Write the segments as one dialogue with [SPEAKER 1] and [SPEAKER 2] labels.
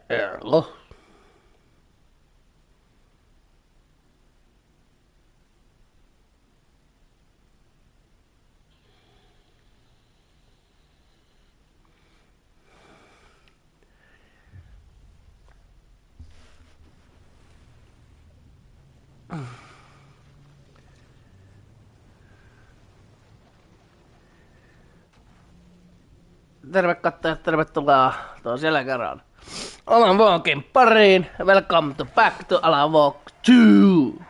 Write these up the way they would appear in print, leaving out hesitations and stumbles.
[SPEAKER 1] Hello. Terve kattojat, tervetuloa toisella kerran Alan Walkin pariin. Welcome to back to Alan Walk 2.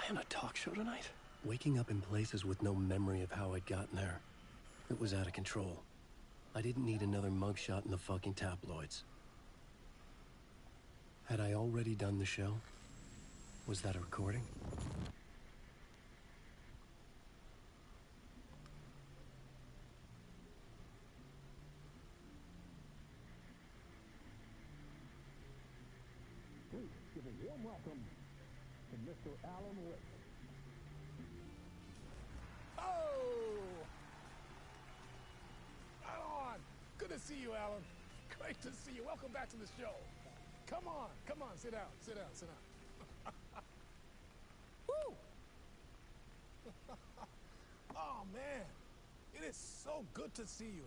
[SPEAKER 2] On a talk show tonight? Waking up in places with no memory of how I'd gotten there. It was out of control. I didn't need another mugshot in the fucking tabloids. Had I already done the show? Was that a recording?
[SPEAKER 3] Please give a warm welcome to Mr. Alan Wake.
[SPEAKER 4] Oh! Right on! Good to see you, Alan. Great to see you. Welcome back to the show. Come on, sit down, sit down, sit down. Woo! Oh, man. It is so good to see you,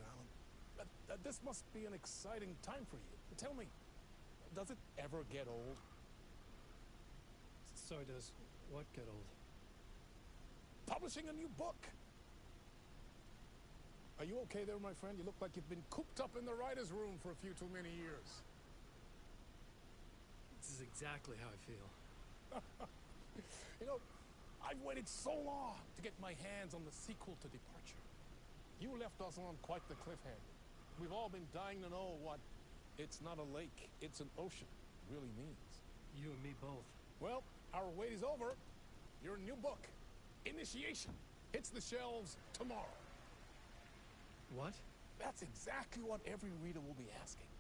[SPEAKER 4] Alan. This must be an exciting time for you. Tell me, does it ever get old?
[SPEAKER 2] Sorry, does what get old?
[SPEAKER 4] Publishing a new book. Are you okay there, my friend? You look like you've been cooped up in the writer's room for a few too many years.
[SPEAKER 2] This is exactly how I feel.
[SPEAKER 4] You know, I've waited so long to get my hands on the sequel to Departure. You left us on quite the cliffhanger. We've all been dying to know what "it's not a lake, it's an ocean" really means.
[SPEAKER 2] You and me both.
[SPEAKER 4] Well, our wait is over. Your new book, Initiation, hits the shelves tomorrow.
[SPEAKER 2] What?
[SPEAKER 4] That's exactly what every reader will be asking.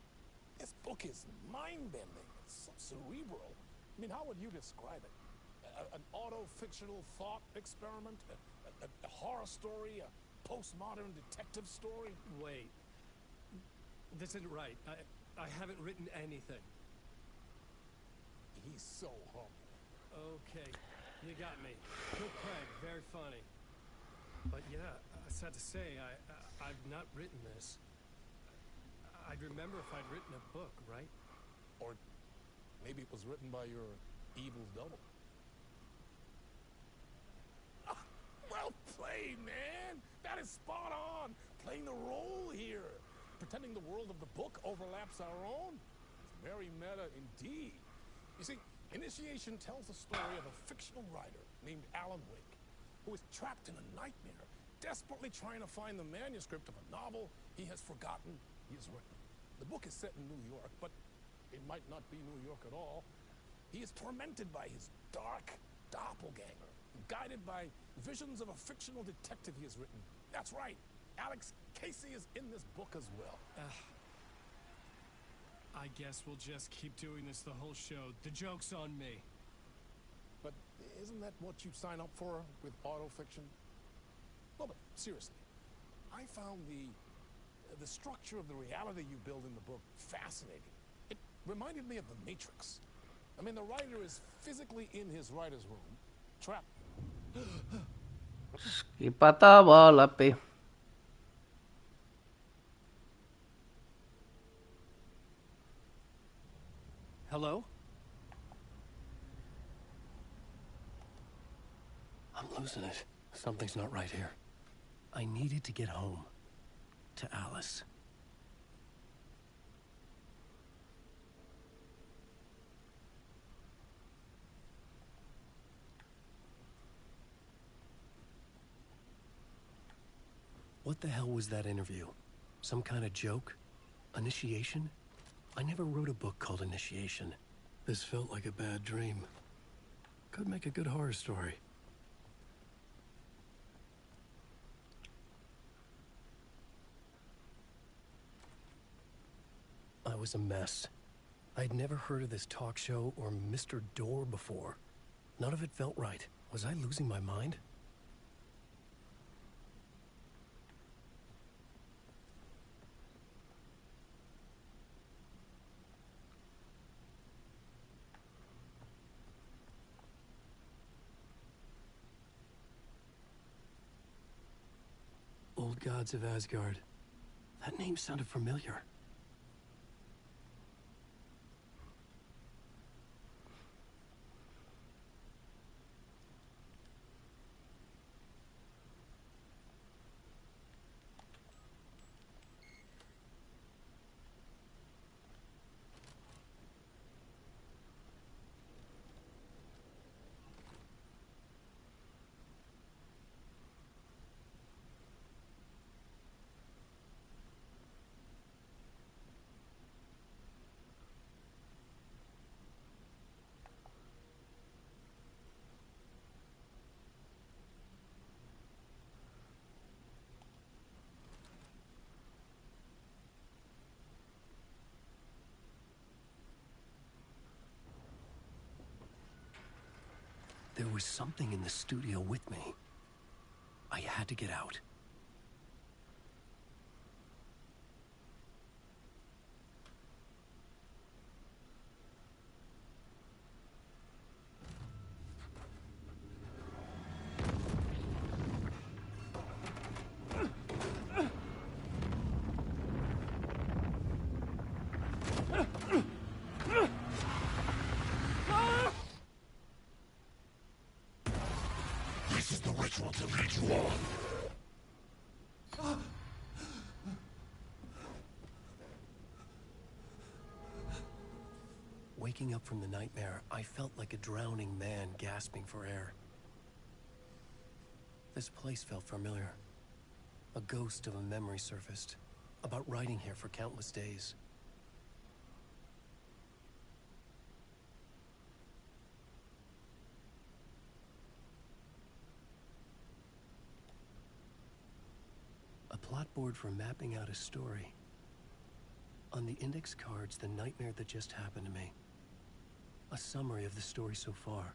[SPEAKER 4] This book is mind-bending. It's so cerebral. I mean, how would you describe it? An auto-fictional thought experiment? A horror story? A postmodern detective story?
[SPEAKER 2] Wait. This isn't right. I haven't written anything.
[SPEAKER 4] He's so humble.
[SPEAKER 2] Okay, you got me. Good Craig, very funny. But yeah, sad to say, I've not written this. I'd remember if I'd written a book, right?
[SPEAKER 4] Or maybe it was written by your evil double. Well played, man! That is spot on! Playing the role here. Pretending the world of the book overlaps our own. It's very meta indeed. You see, Initiation tells the story of a fictional writer named Alan Wake, who is trapped in a nightmare, desperately trying to find the manuscript of a novel he has forgotten he has written. The book is set in New York, but it might not be New York at all. He is tormented by his dark doppelganger, guided by visions of a fictional detective he has written. That's right, Alex Casey is in this book as well.
[SPEAKER 2] I guess we'll just keep doing this the whole show. The joke's on me.
[SPEAKER 4] But isn't that what you sign up for with autofiction? No, but seriously, I found the structure of the reality you build in the book fascinating. It reminded me of The Matrix. I mean, the writer is physically in his writer's room, trapped.
[SPEAKER 1] Skipataan vaan läpi.
[SPEAKER 2] Hello? I'm losing it. Something's not right here. I needed to get home. To Alice. What the hell was that interview? Some kind of joke? Initiation?
[SPEAKER 5] I never wrote a book called Initiation. This felt like a bad dream. Could make a good horror story. I was a mess. I'd never heard of this talk show or Mr. Door before. None of it felt right. Was I losing my mind? Old Gods of Asgard. That name sounded familiar. There was something in the studio with me. I had to get out.
[SPEAKER 4] This is the ritual to lead you on.
[SPEAKER 5] Waking up from the nightmare, I felt like a drowning man gasping for air. This place felt familiar. A ghost of a memory surfaced, about riding here for countless days. A plot board for mapping out a story. On the index cards, the nightmare that just happened to me. A summary of the story so far.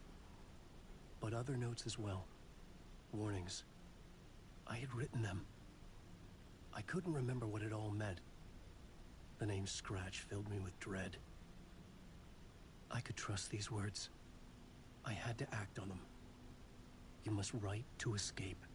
[SPEAKER 5] But other notes as well. Warnings. I had written them. I couldn't remember what it all meant. The name Scratch filled me with dread. I could trust these words. I had to act on them. You must write to escape.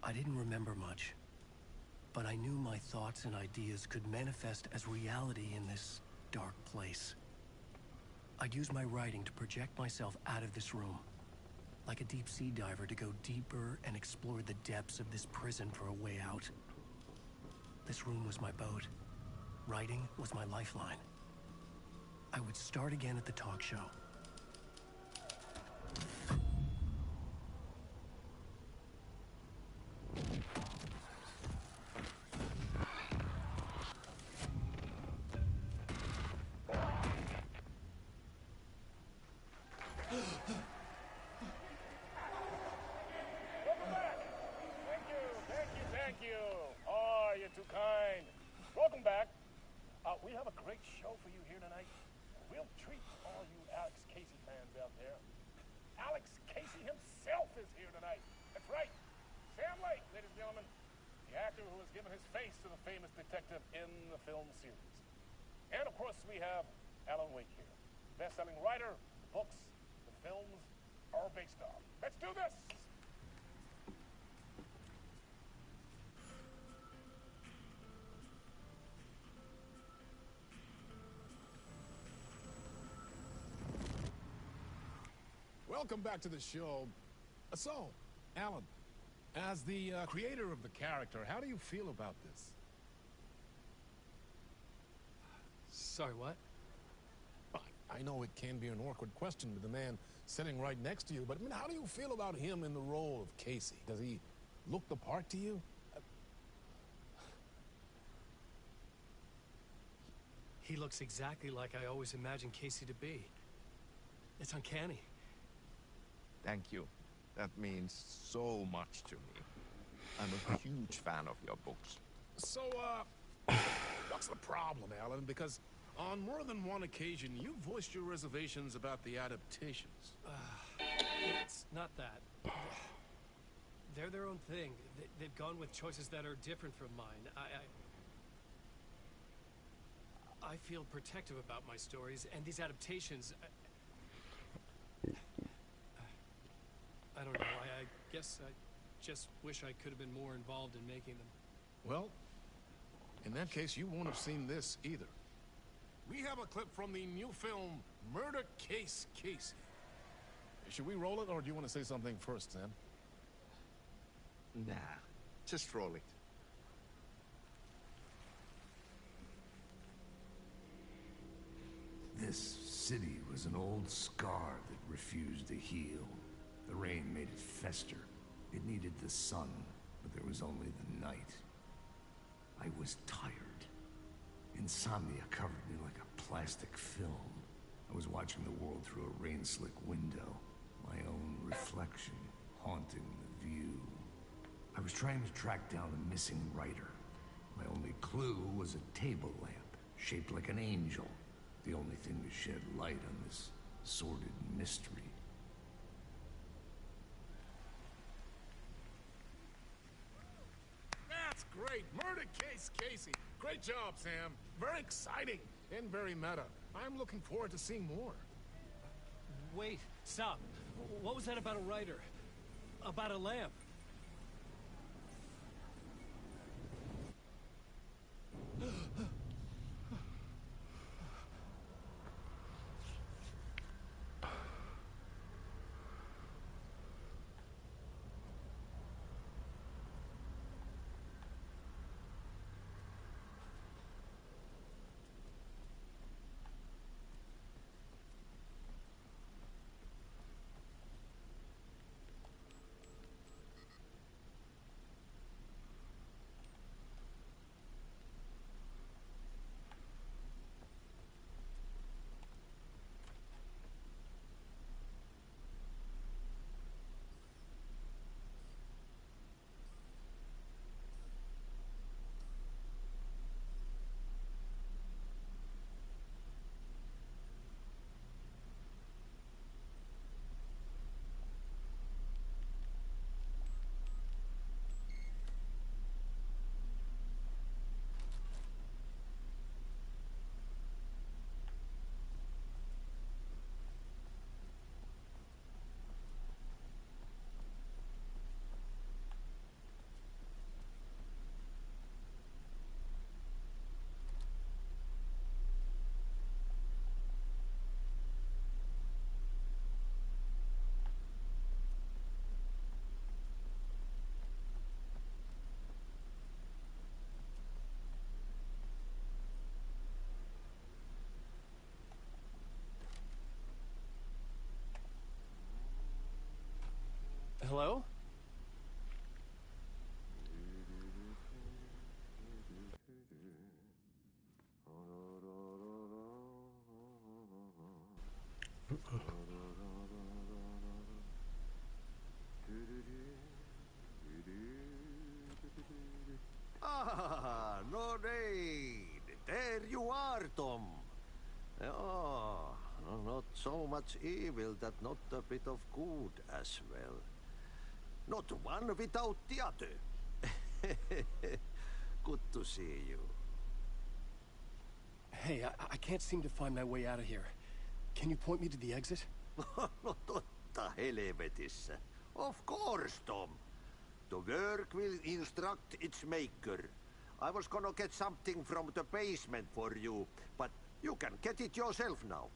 [SPEAKER 5] I didn't remember much, but I knew my thoughts and ideas could manifest as reality in this dark place. I'd use my writing to project myself out of this room, like a deep sea diver to go deeper and explore the depths of this prison for a way out. This room was my boat. Writing was my lifeline. I would start again at the talk show.
[SPEAKER 4] Welcome back. Thank you. Oh, you're too kind. Welcome back. We have a great show for you here tonight. We'll treat all you Alex Casey fans out there. Alex Casey himself is here tonight. That's right. Sam Lake, ladies and gentlemen. The actor who has given his face to the famous detective in the film series. And of course we have Alan Wake here. Best-selling writer, the books, the films are based on. Let's do this! Welcome back to the show. So, Alan, as the creator of the character, how do you feel about this?
[SPEAKER 2] Sorry, what?
[SPEAKER 4] I know it can be an awkward question with the man sitting right next to you, but I mean, how do you feel about him in the role of Casey? Does he look the part to you?
[SPEAKER 2] He looks exactly like I always imagined Casey to be. It's uncanny.
[SPEAKER 6] Thank you. That means so much to me. I'm a huge fan of your books.
[SPEAKER 4] So, what's the problem, Alan? Because on more than one occasion, you voiced your reservations about the adaptations.
[SPEAKER 2] It's not that. They're their own thing. They've gone with choices that are different from mine. I feel protective about my stories, and these adaptations... I don't know. I guess I just wish I could have been more involved in making them.
[SPEAKER 4] Well, in that case, you won't have seen this either. We have a clip from the new film, Murder Case Casey. Should we roll it, or do you want to say something first, Sam?
[SPEAKER 6] Nah, just roll it.
[SPEAKER 7] This city was an old scar that refused to heal. The rain made it fester. It needed the sun, but there was only the night. I was tired. Insomnia covered me like a plastic film. I was watching the world through a rain-slick window, my own reflection haunting the view. I was trying to track down a missing writer. My only clue was a table lamp, shaped like an angel, the only thing to shed light on this sordid mystery.
[SPEAKER 4] That's great! Murder Case Casey! Great job, Sam! Very exciting and very meta. I'm looking forward to seeing more.
[SPEAKER 2] Wait, stop. What was that about a writer? About a lamp? Hello?
[SPEAKER 8] Ah, no rain. There you are, Tom. Oh, not so much evil that not a bit of good as well. Not one without the other. Good to see you.
[SPEAKER 5] Hey, I can't seem to find my way out of here. Can you point me to the exit?
[SPEAKER 8] No totta helvetissä. Of course, Tom. The work will instruct its maker. I was gonna get something from the basement for you, but you can get it yourself now.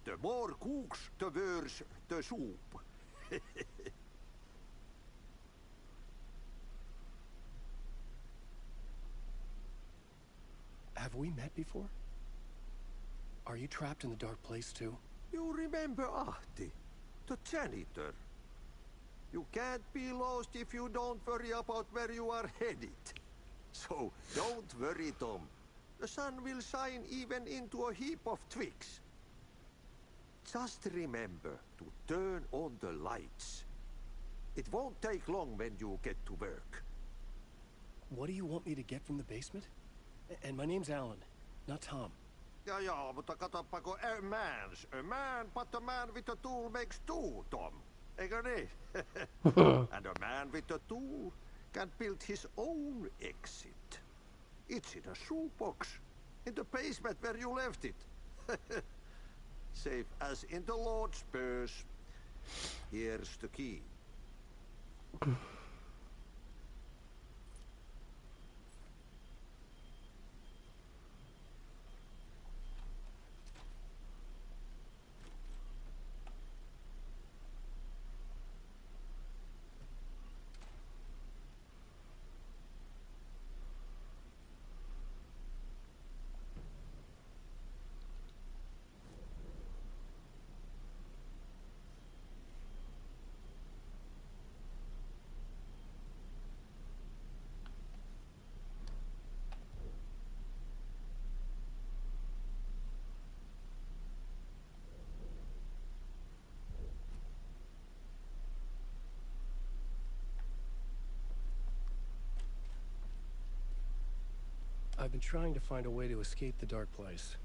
[SPEAKER 8] The more cooks, the worse the soup.
[SPEAKER 5] Have we met before? Are you trapped in the dark place too?
[SPEAKER 8] You remember Ahti, the janitor? You can't be lost if you don't worry about where you are headed. So don't worry, Tom. The sun will shine even into a heap of twigs. Just remember to turn on the lights. It won't take long when you get to work.
[SPEAKER 5] What do you want me to get from the basement? And my name's Alan, not Tom.
[SPEAKER 8] Ja, mutta katoppa kun a man, but a man with a tool makes two, Tom. Eikö niin? And a man with a tool can build his own exit. It's in a shoebox, in the basement where you left it. Safe as in the Lord's purse. Here's the key.
[SPEAKER 5] I've been trying to find a way to escape the dark place.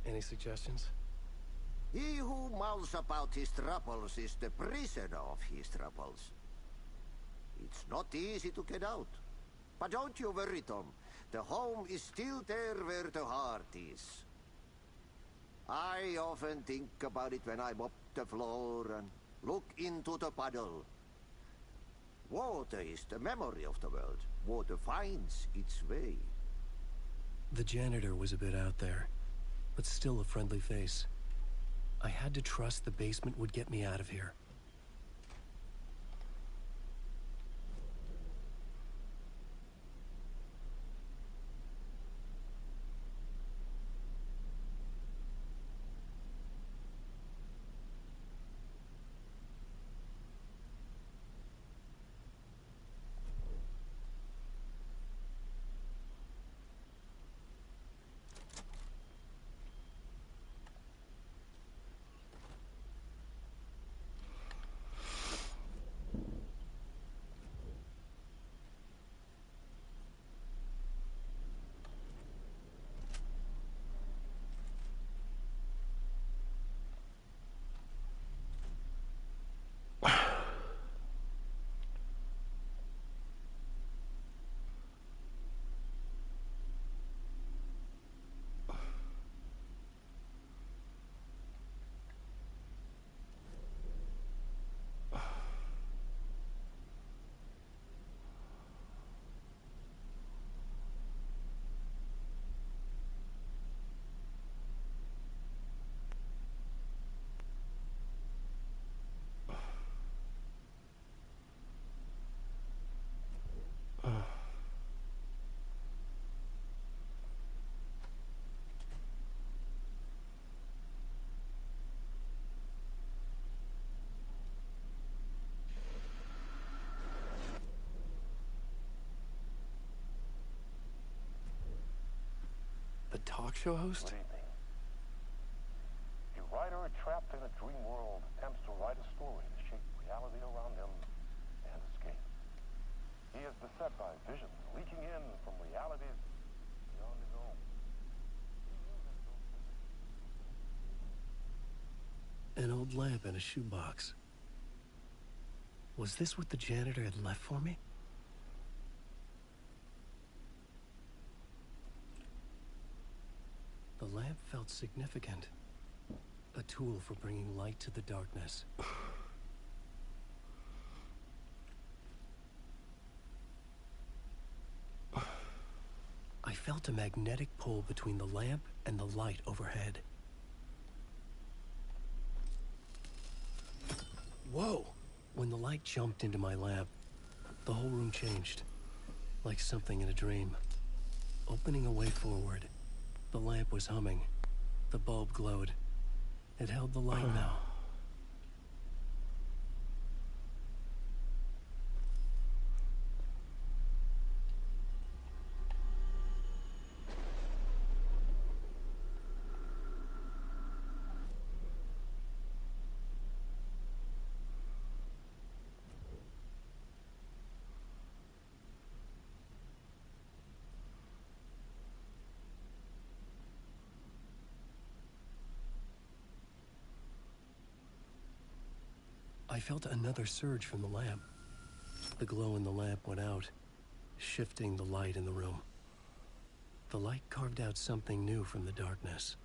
[SPEAKER 5] Any suggestions?
[SPEAKER 8] He who mouths about his troubles is the prisoner of his troubles. It's not easy to get out. But don't you worry, Tom. The home is still there where the heart is. I often think about it when I mop the floor and look into the puddle. Water is the memory of the world. Water finds its way.
[SPEAKER 5] The janitor was a bit out there, but still a friendly face. I had to trust the basement would get me out of here. The talk show host?
[SPEAKER 3] Good evening. A writer trapped in a dream world attempts to write a story to shape reality around him and escape. He is beset by visions leaking in from realities beyond his own.
[SPEAKER 5] An old lamp in a shoebox. Was this what the janitor had left for me? The lamp felt significant. A tool for bringing light to the darkness. I felt a magnetic pull between the lamp and the light overhead. Whoa! When the light jumped into my lamp, the whole room changed. Like something in a dream. Opening a way forward, the lamp was humming. The bulb glowed. It held the light now. I felt another surge from the lamp. The glow in the lamp went out, shifting the light in the room. The light carved out something new from the darkness.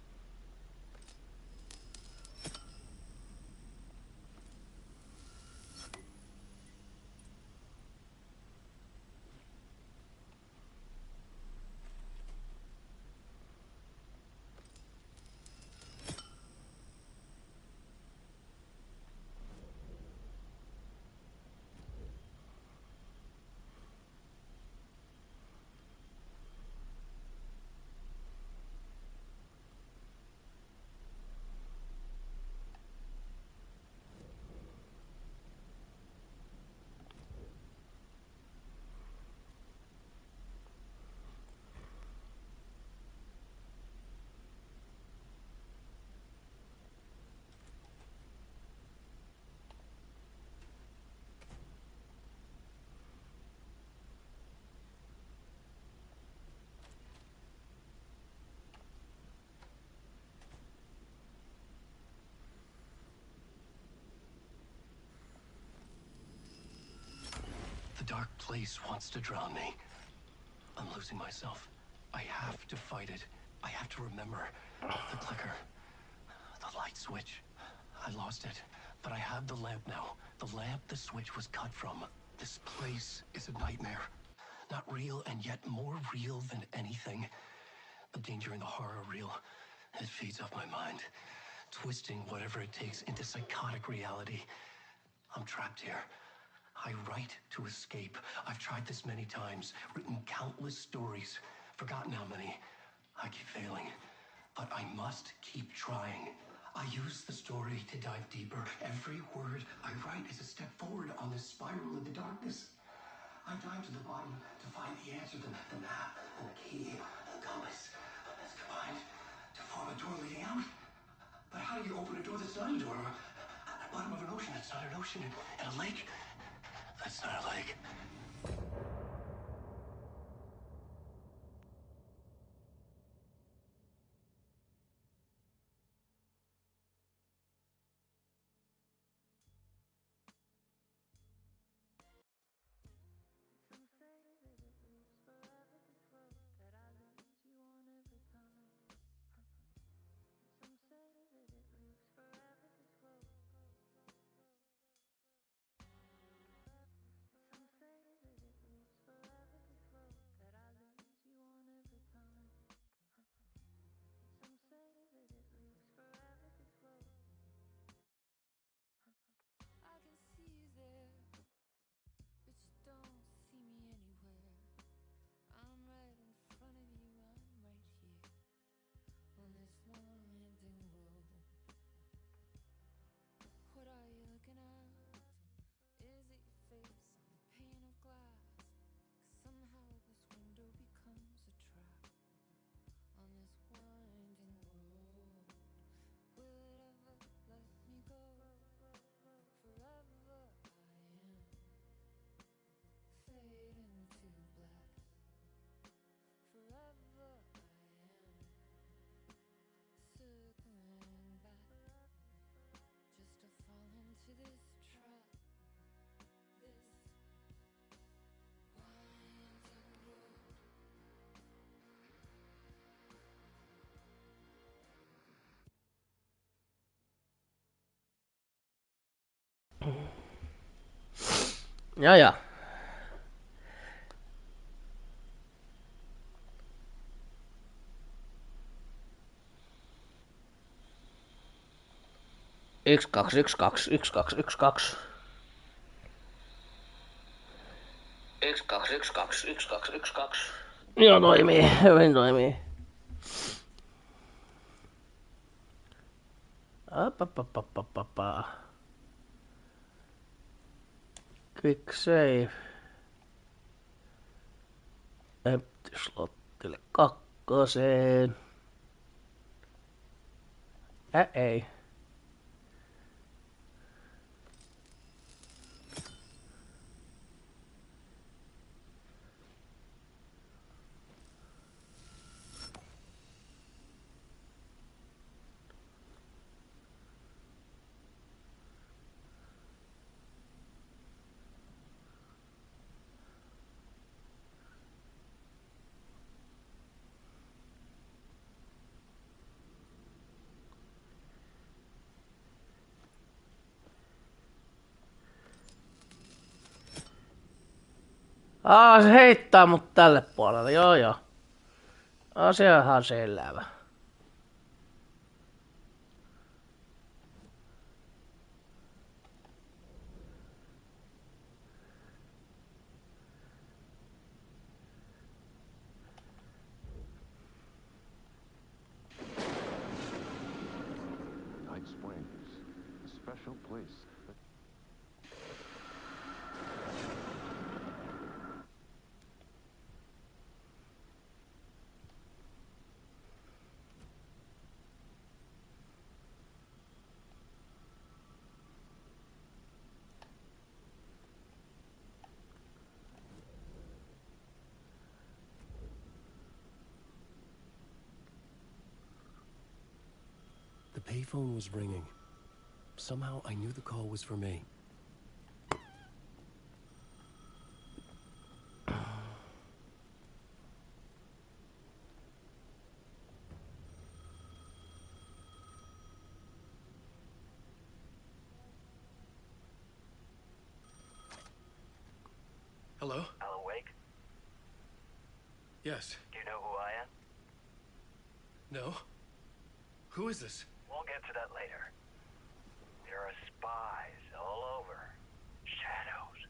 [SPEAKER 5] The dark place wants to drown me. I'm losing myself. I have to fight it. I have to remember. The clicker. The light switch. I lost it. But I have the lamp now. The lamp the switch was cut from. This place is a nightmare. Not real, and yet more real than anything. The danger and the horror are real. It feeds off my mind. Twisting whatever it takes into psychotic reality. I'm trapped here. I write to escape. I've tried this many times, written countless stories, forgotten how many. I keep failing, but I must keep trying. I use the story to dive deeper. Every word I write is a step forward on this spiral in the darkness. I dive to the bottom to find the answer, the map, and the key, the compass. That's combined to form a door leading out. But how do you open a door that's not a door? At the bottom of an ocean that's not an ocean, and a lake that's not a lake.
[SPEAKER 9] I can see you there, but you don't see me anywhere. I'm right in front of you, I'm right here on this winding road. What are you looking at? Is it your face on a pane of glass? 'Cause somehow this window becomes a trap on this winding road. Will it ever let me go? Forever I am fading to black. Forever I am circling back, just to fall into this trap. This winding road.
[SPEAKER 1] Ja, ja. 12121212. 12121212. Joo, toimii. Hyvin toimii. Apapapapapapa. Quick save. Empty slottille kakkoseen. Ei. Se heittää mut tälle puolelle, joo. Asiahan selvä.
[SPEAKER 3] Night Springs, a special place that
[SPEAKER 5] The payphone was ringing. Somehow I knew the call was for me. Hello?
[SPEAKER 10] Alan Wake?
[SPEAKER 5] Yes.
[SPEAKER 10] Do you know who I am?
[SPEAKER 5] No? Who is this?
[SPEAKER 10] We'll get to that later. There are spies all over. Shadows.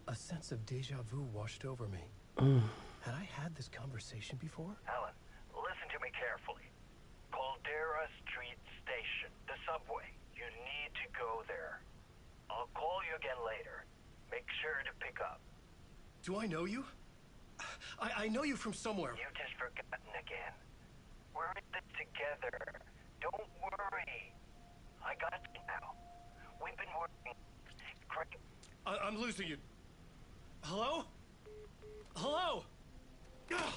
[SPEAKER 5] A sense of deja vu washed over me. Had I had this conversation before?
[SPEAKER 10] Alan, listen to me carefully. Caldera Street Station, the subway. You need to go there. I'll call you again later. Make sure to pick up.
[SPEAKER 5] Do I know you? I know you from somewhere.
[SPEAKER 10] You've just forgotten again. We're in this together. Don't worry. I got you now. We've been working. Great.
[SPEAKER 5] I'm losing you. Hello? Hello? Ugh.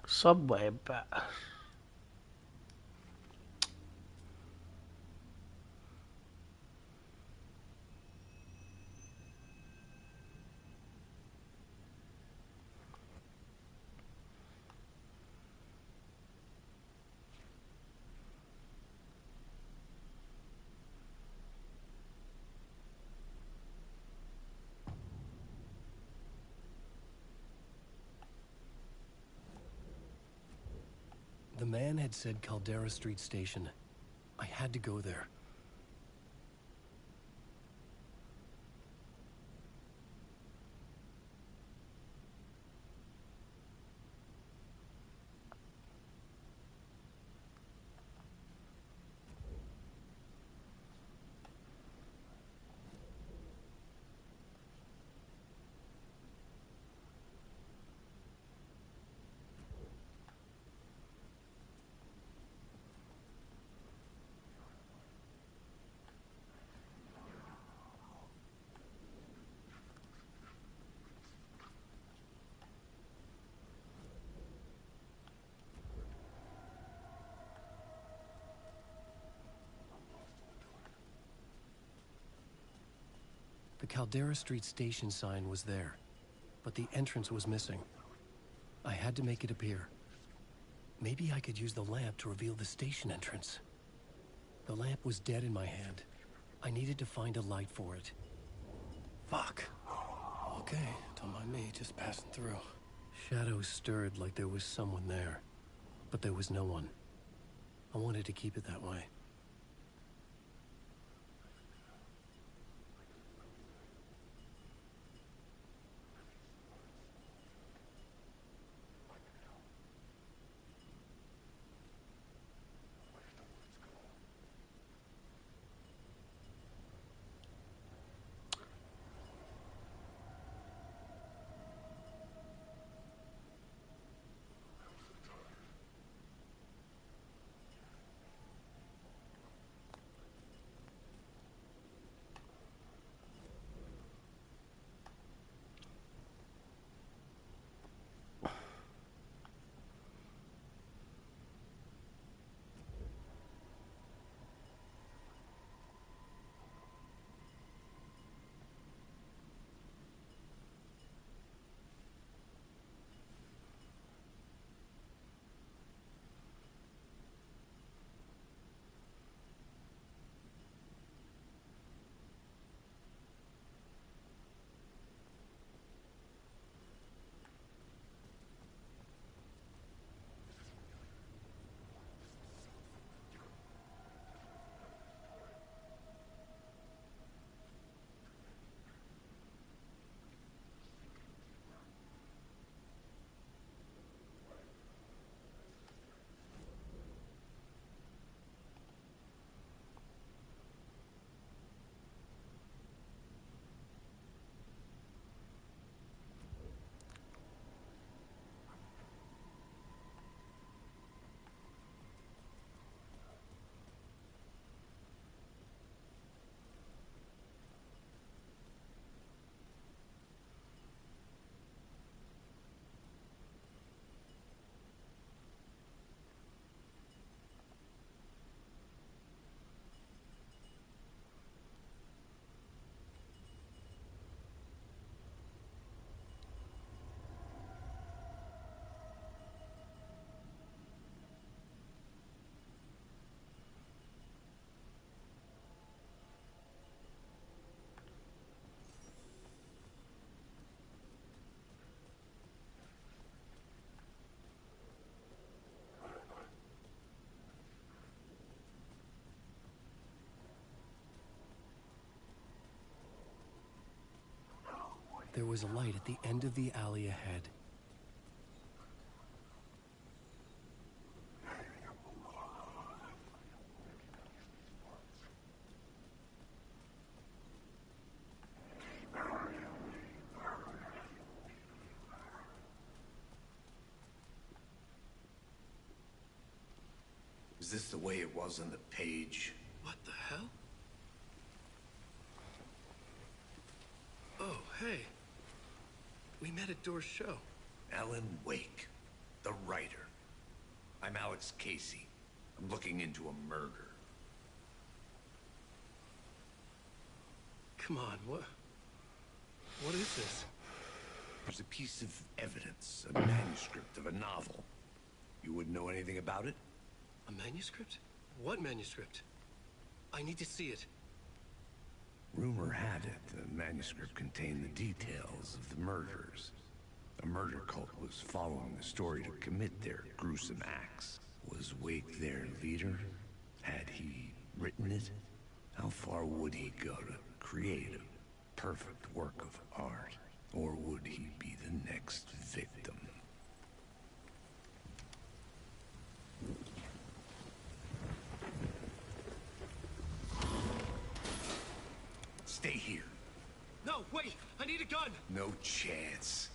[SPEAKER 1] Subway pass.
[SPEAKER 5] The man had said Caldera Street Station. I had to go there. The Caldera Street Station sign was there, but the entrance was missing. I had to make it appear. Maybe I could use the lamp to reveal the station entrance. The lamp was dead in my hand. I needed to find a light for it. Fuck. Okay, don't mind me, just passing through. shadows stirred like there was someone there, but there was no one. I wanted to keep it that way. There was a light at the end of the alley ahead.
[SPEAKER 7] Is this the way it was on the page?
[SPEAKER 5] What the hell? Oh, hey. We met at Door's show.
[SPEAKER 7] Alan Wake, the writer. I'm Alex Casey. I'm looking into a murder.
[SPEAKER 5] Come on, what is this?
[SPEAKER 7] There's a piece of evidence, a manuscript of a novel. You wouldn't know anything about it?
[SPEAKER 5] A manuscript? What manuscript? I need to see it.
[SPEAKER 7] Rumor had it the manuscript contained the details of the murders. A murder cult was following the story to commit their gruesome acts. Was Wake their leader? Had he written it? How far would he go to create a perfect work of art? Or would he be the next victim? Stay here.
[SPEAKER 5] No, wait! I need a gun!
[SPEAKER 7] No chance.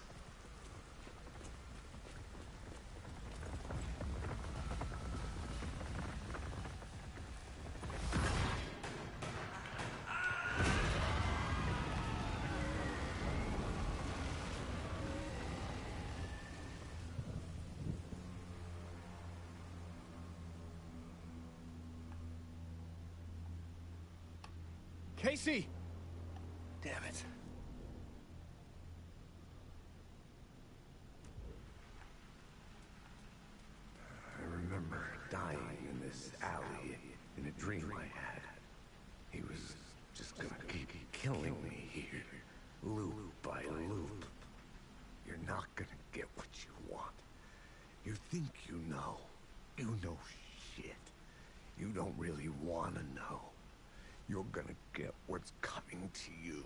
[SPEAKER 2] Casey!
[SPEAKER 7] Damn it. I remember dying in this alley in a dream I had. He was just gonna keep killing me here, loop by loop. You're not gonna get what you You think you know. You know shit. You don't really want to know. You're gonna get what's coming to you.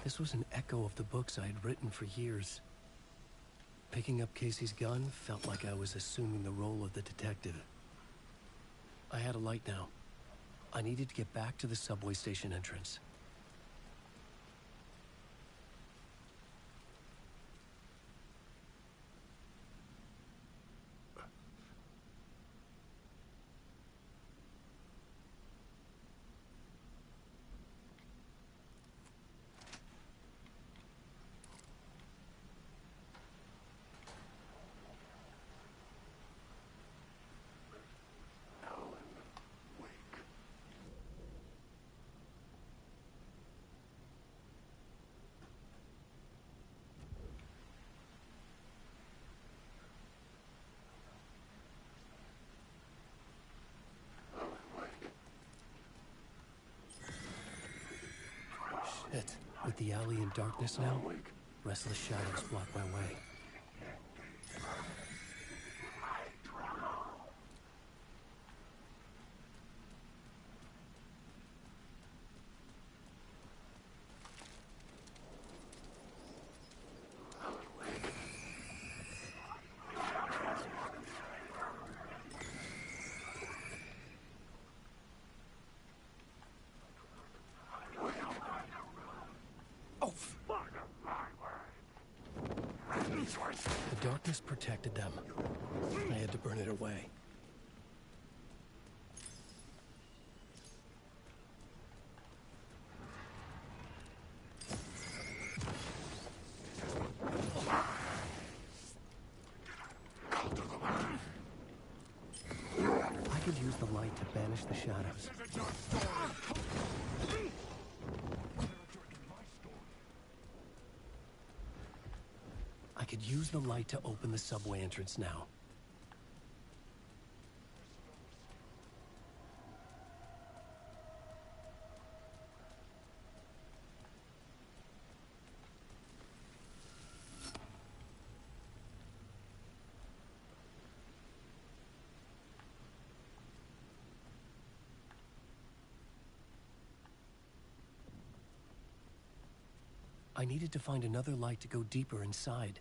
[SPEAKER 5] This was an echo of the books I had written for years. Picking up Casey's gun felt like I was assuming the role of the detective. I had a light now. I needed to get back to the subway station entrance. Shit. With the alley in darkness now, restless shadows block my way. The darkness protected them. I had to burn it away. I could use the light to banish the shadows. I could use the light to open the subway entrance now. I needed to find another light to go deeper inside.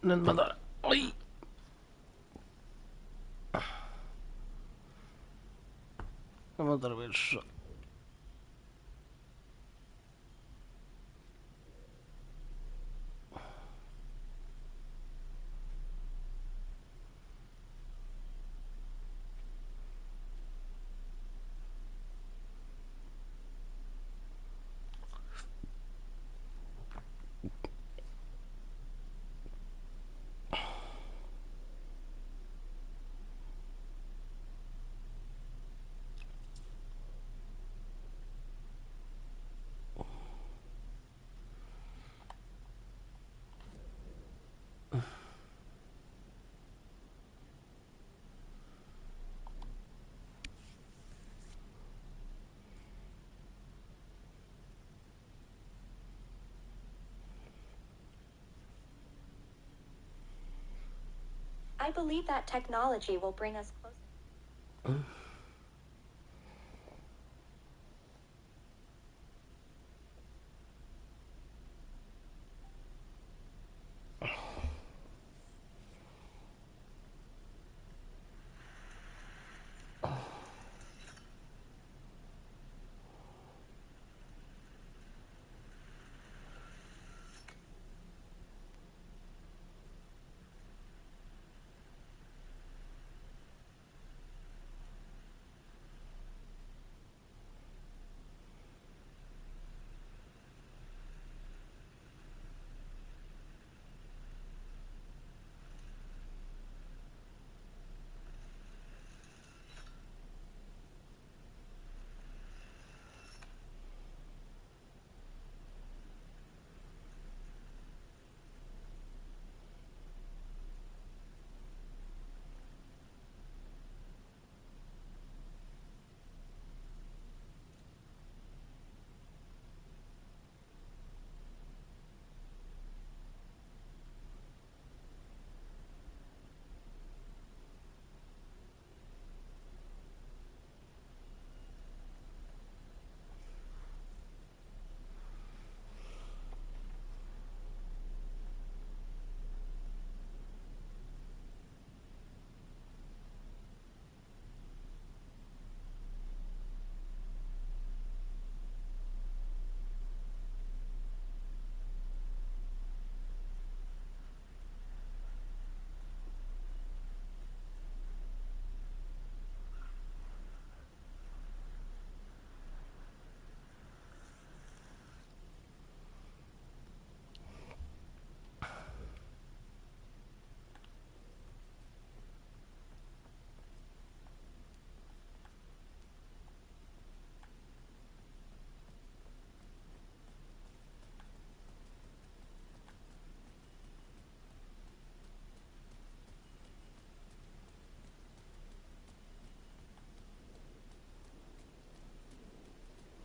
[SPEAKER 1] Nyt mä taan... Oi! No mä tarvitsen
[SPEAKER 11] I believe that technology will bring us closer.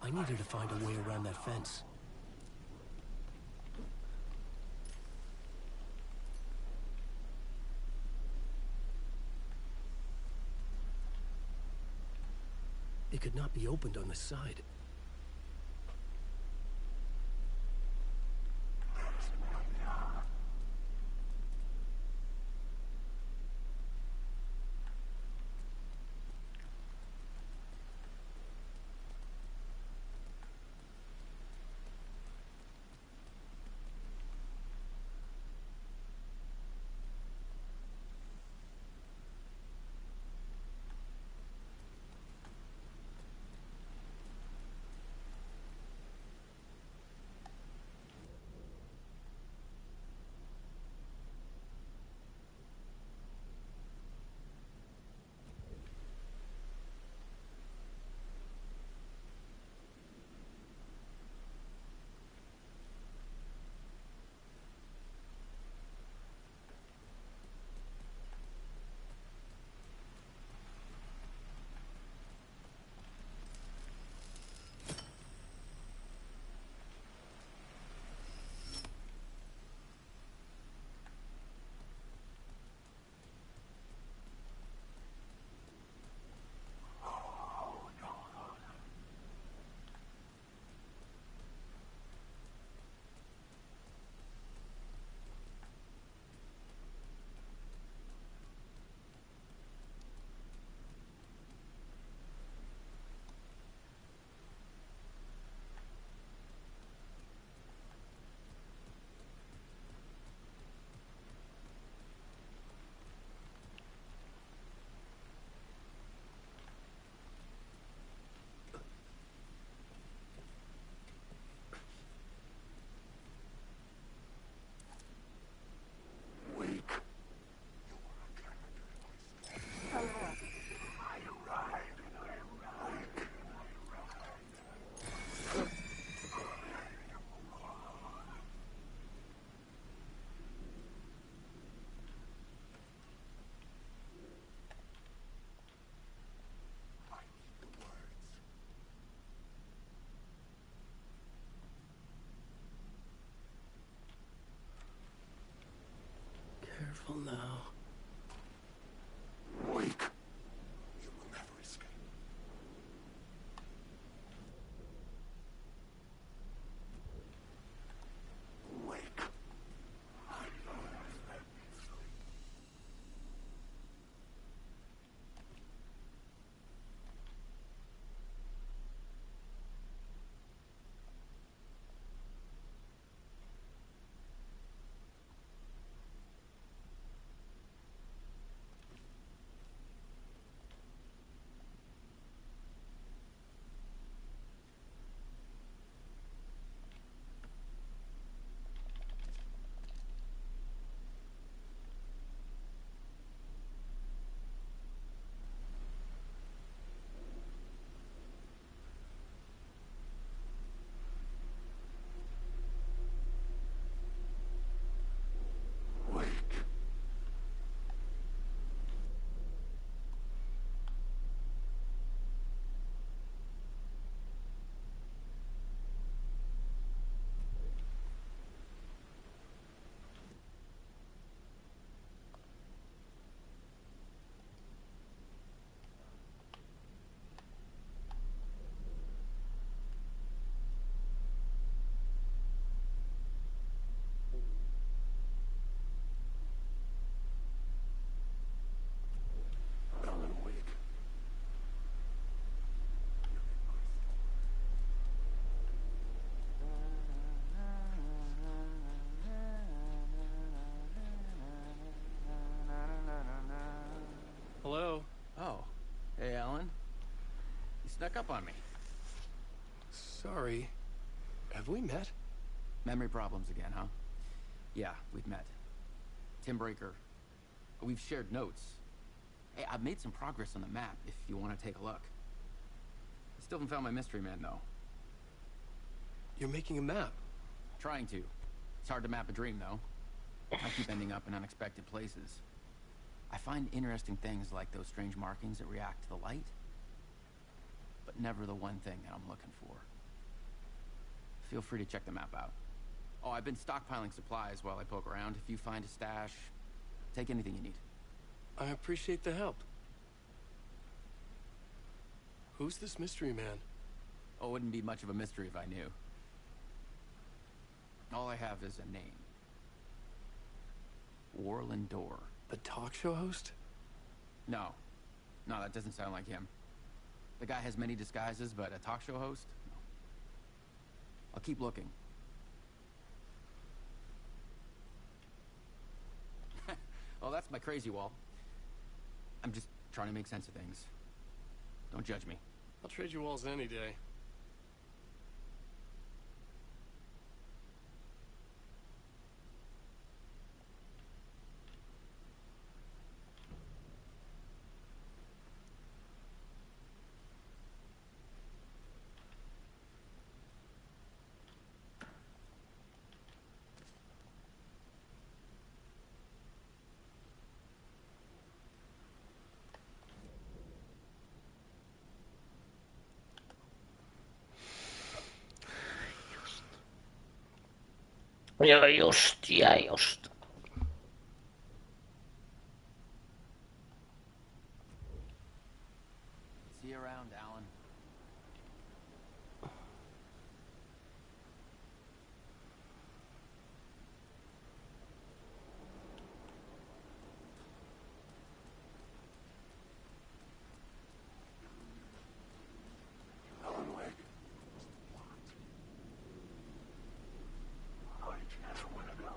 [SPEAKER 5] I needed to find a way around that fence. It could not be opened on the side. Careful now.
[SPEAKER 7] Wake. You will never escape. Wake. Wake. Alan Wake.
[SPEAKER 5] Hello?
[SPEAKER 12] Oh. Hey, Alan. You snuck up on me.
[SPEAKER 5] Sorry. Have we met?
[SPEAKER 12] Memory problems again, huh? Yeah, we've met. Tim Breaker. We've shared notes. Hey, I've made some progress on the map if you want to take a look. I still haven't found my mystery man, though.
[SPEAKER 5] You're making a map.
[SPEAKER 12] Trying to. It's hard to map a dream, though. I keep ending up in unexpected places. I find interesting things like those strange markings that react to the light, but never the one thing that I'm looking for. Feel free to check the map out. Oh, I've been stockpiling supplies while I poke around. If you find a stash, take anything you need.
[SPEAKER 5] I appreciate the help. Who's this mystery man?
[SPEAKER 12] Oh, it wouldn't be much of a mystery if I knew. All I have is a name. Warlin Door.
[SPEAKER 5] The talk show host?
[SPEAKER 12] No. No, that doesn't sound like him. The guy has many disguises, but a talk show host? No. I'll keep looking. Well, that's my crazy wall. I'm just trying to make sense of things. Don't judge me.
[SPEAKER 5] I'll trade you walls any day.
[SPEAKER 1] Joo, just.
[SPEAKER 12] See you around, Alan.
[SPEAKER 7] Alan Wake. How'd you never want to go?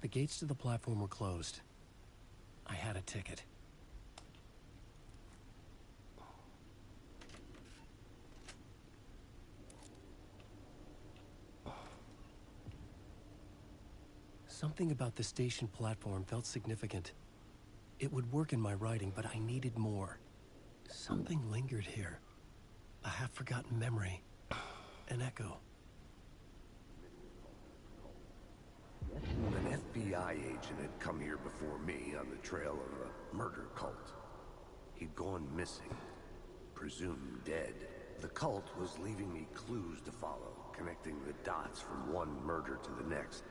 [SPEAKER 5] The gates to the platform were closed. I had a ticket. Something about the station platform felt significant. It would work in my writing, but I needed more. Something lingered here. A half-forgotten memory. An echo.
[SPEAKER 7] An FBI agent had come here before me on the trail of a murder cult. He'd gone missing, presumed dead. The cult was leaving me clues to follow, connecting the dots from one murder to the next,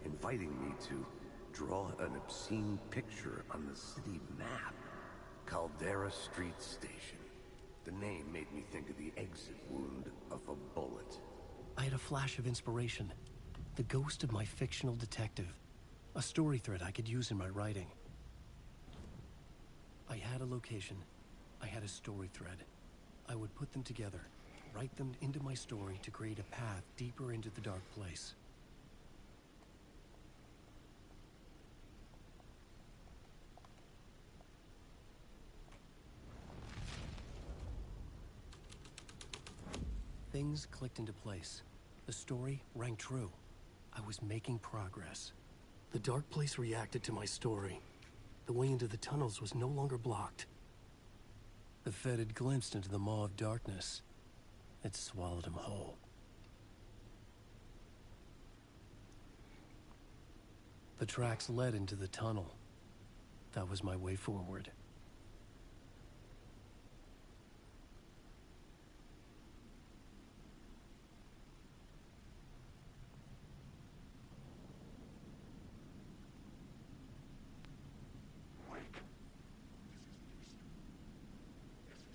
[SPEAKER 7] inviting me to draw an obscene picture on the city map. Caldera Street Station. The name made me think of the exit wound of a bullet.
[SPEAKER 5] I had a flash of inspiration. The ghost of my fictional detective. A story thread I could use in my writing. I had a location. I had a story thread. I would put them together, write them into my story to create a path deeper into the dark place. Things clicked into place. The story rang true. I was making progress. The dark place reacted to my story. The way into the tunnels was no longer blocked. The Fed had glimpsed into the maw of darkness. It swallowed him whole. The tracks led into the tunnel. That was my way forward.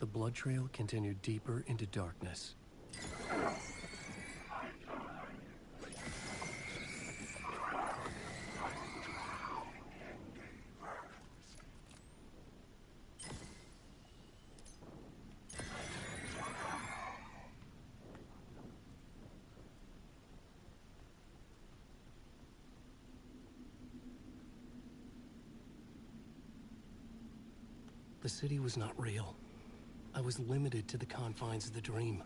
[SPEAKER 5] The blood trail continued deeper into darkness. The city was not real. I was limited to the confines of the dream.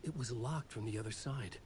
[SPEAKER 5] It was locked from the other side.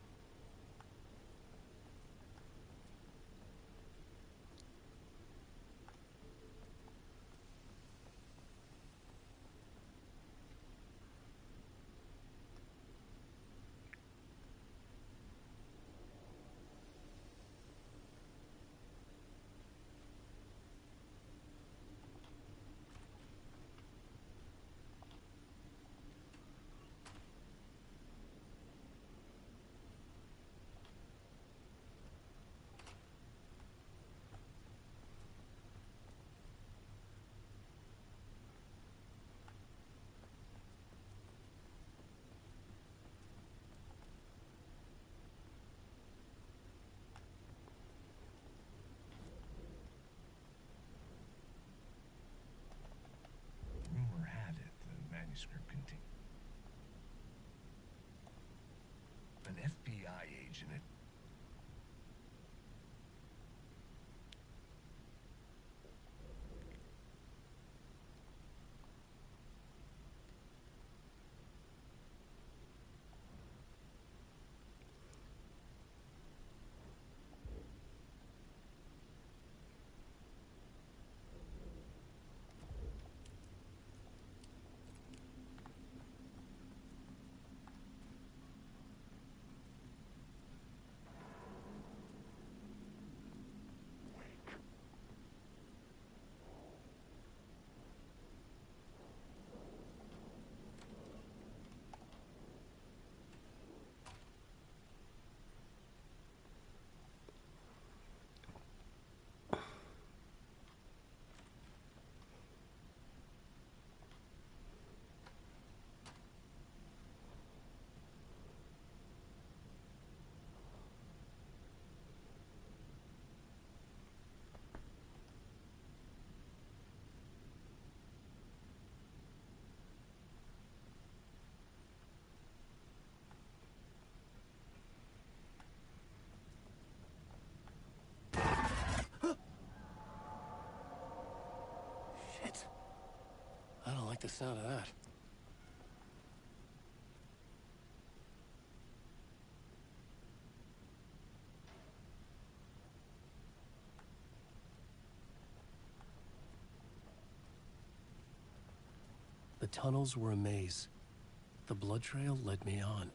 [SPEAKER 7] script continues. An FBI agent at
[SPEAKER 5] Shit. I don't like the sound of that. The tunnels were a maze. The blood trail led me on.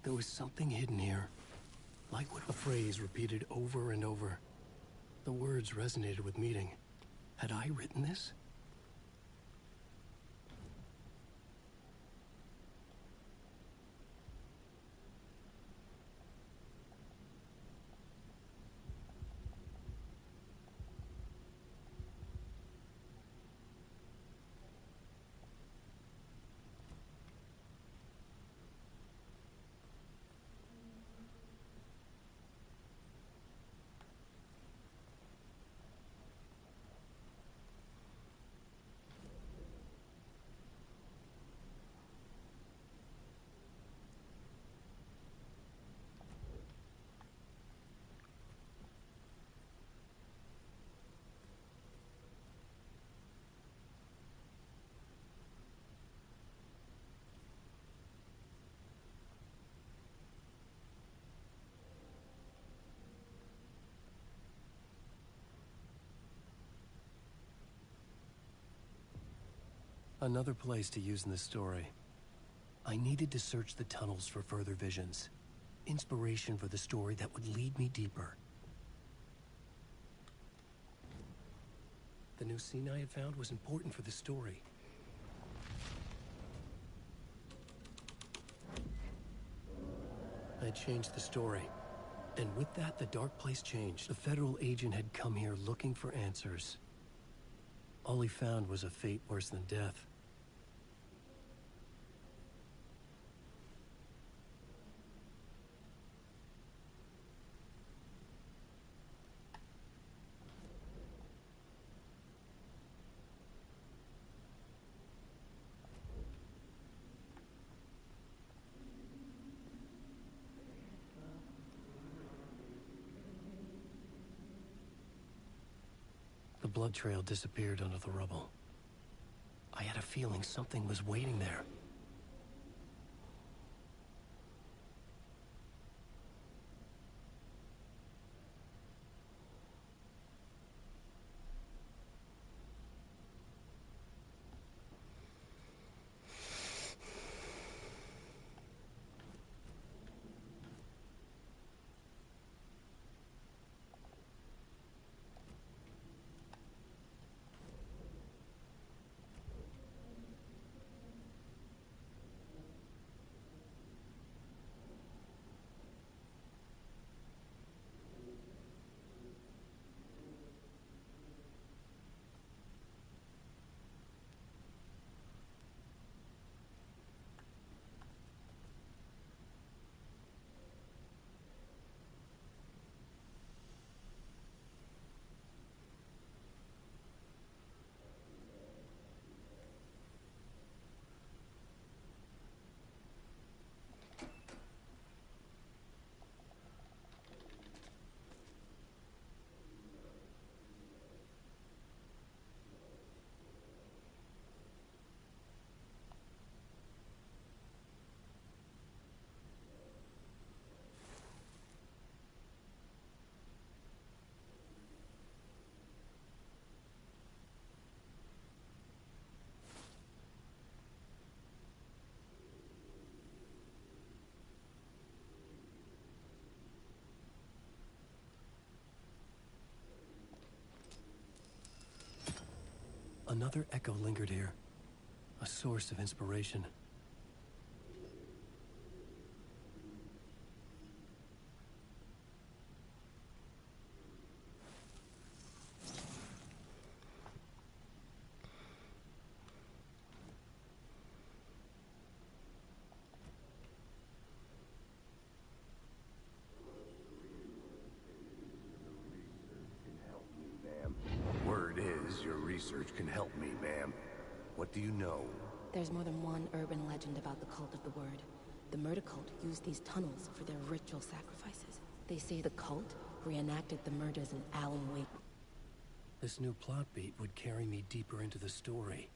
[SPEAKER 5] There was something hidden here. Like what a phrase repeated over and over. The words resonated with meaning. Had I written this? Another place to use in this story. I needed to search the tunnels for further visions. Inspiration for the story that would lead me deeper. The new scene I had found was important for the story. I had changed the story. And with that, the dark place changed. The federal agent had come here looking for answers. All he found was a fate worse than death. The blood trail disappeared under the rubble. I had a feeling something was waiting there. Another echo lingered here, a source of inspiration.
[SPEAKER 7] Word is, your research can help me, ma'am. What do you know?
[SPEAKER 13] There's more than one urban legend about the Cult of the Word. The murder cult used these tunnels for their ritual sacrifices. They say the cult reenacted the murders in Alan Wake.
[SPEAKER 5] This new plot beat would carry me deeper into the story.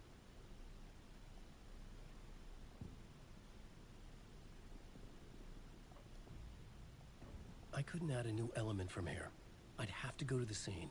[SPEAKER 5] I couldn't add a new element from here. I'd have to go to the scene.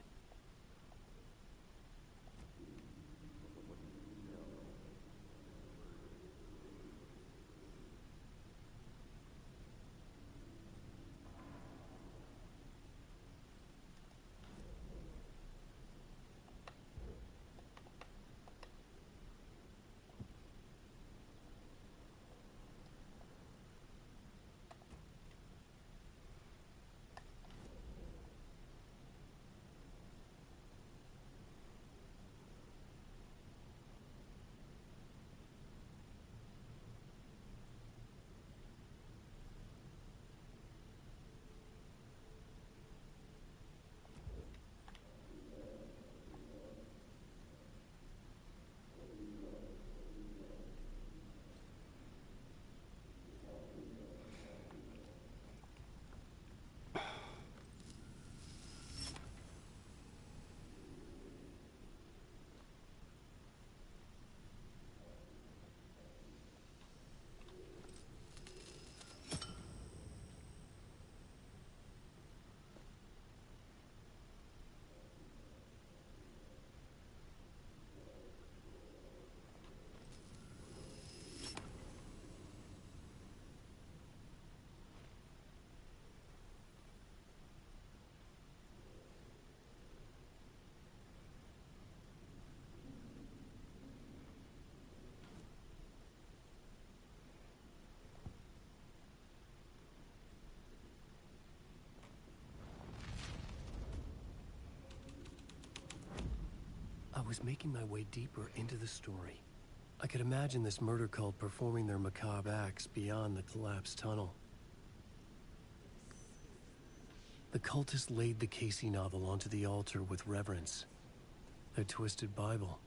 [SPEAKER 5] was making my way deeper into the story. I could imagine this murder cult performing their macabre acts beyond the collapsed tunnel. The cultists laid the Casey novel onto the altar with reverence. Their twisted Bible.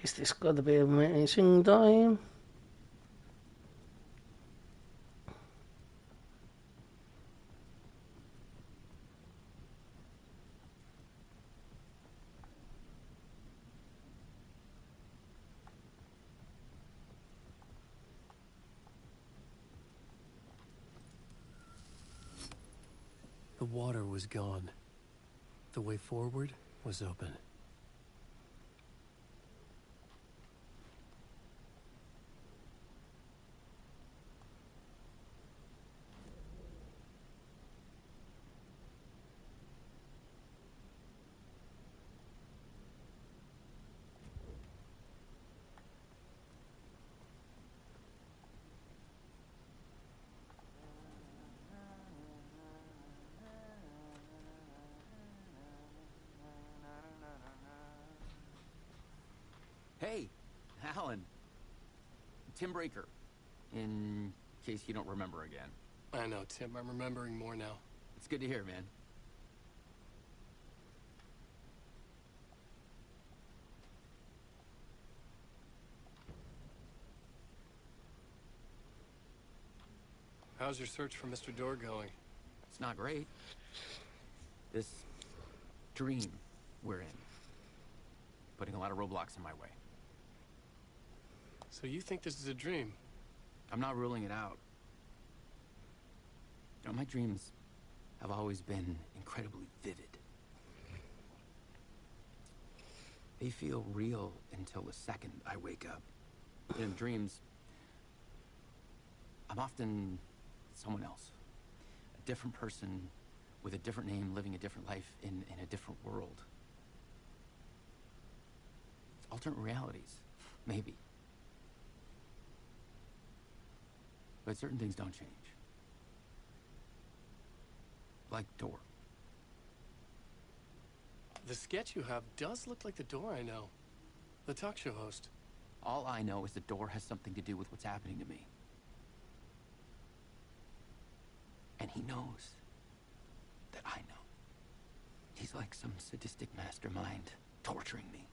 [SPEAKER 1] Is this going to be an amazing time?
[SPEAKER 5] The water was gone. The way forward was open.
[SPEAKER 12] Hey, Alan. Tim Breaker. In case you don't remember again.
[SPEAKER 5] I know, Tim. I'm remembering more now.
[SPEAKER 12] It's good to hear, man.
[SPEAKER 5] How's your search for Mr. Door going?
[SPEAKER 12] It's not great. This dream we're in. Putting a lot of roadblocks in my way.
[SPEAKER 5] So you think this is a dream?
[SPEAKER 12] I'm not ruling it out. You know, my dreams have always been incredibly vivid. They feel real until the second I wake up. In dreams, I'm often someone else. A different person with a different name, living a different life in a different world. It's alternate realities, maybe. But certain things don't change. Like Door.
[SPEAKER 5] The sketch you have does look like the Door I know. The talk show host.
[SPEAKER 12] All I know is the Door has something to do with what's happening to me. And he knows that I know. He's like some sadistic mastermind torturing me.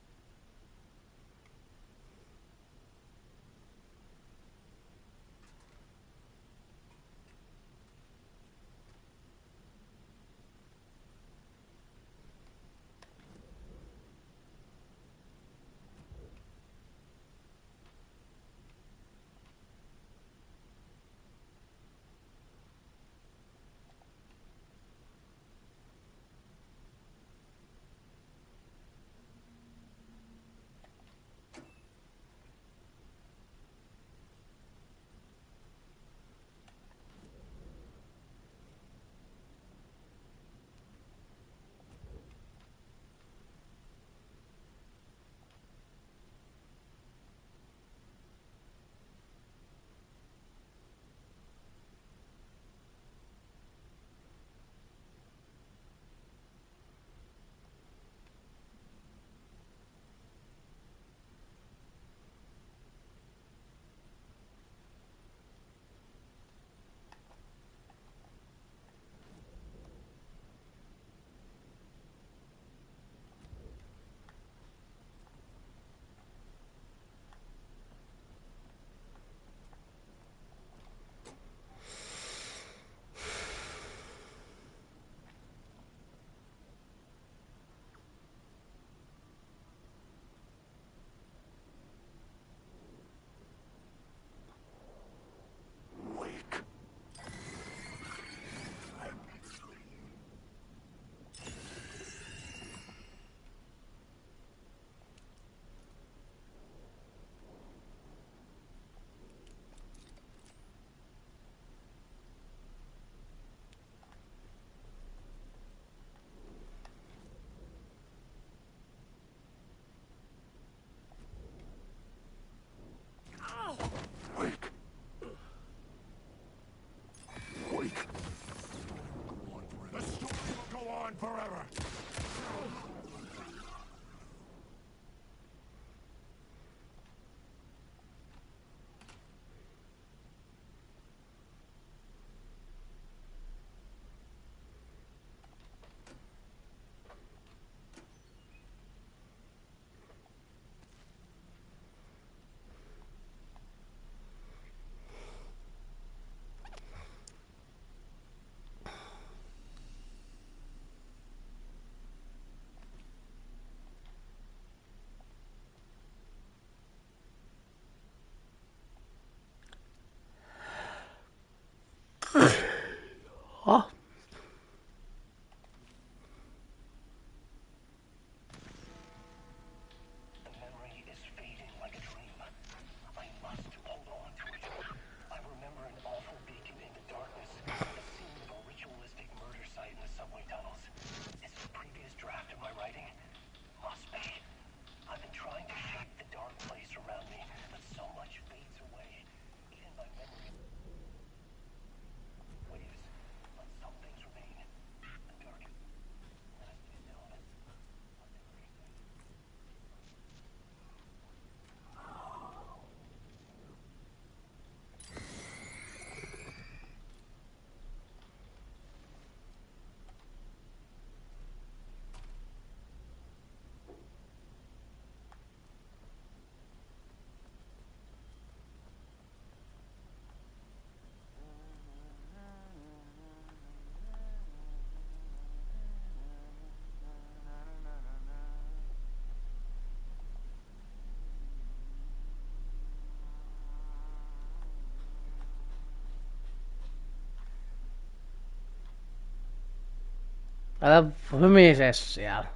[SPEAKER 1] Älä hymise siellä.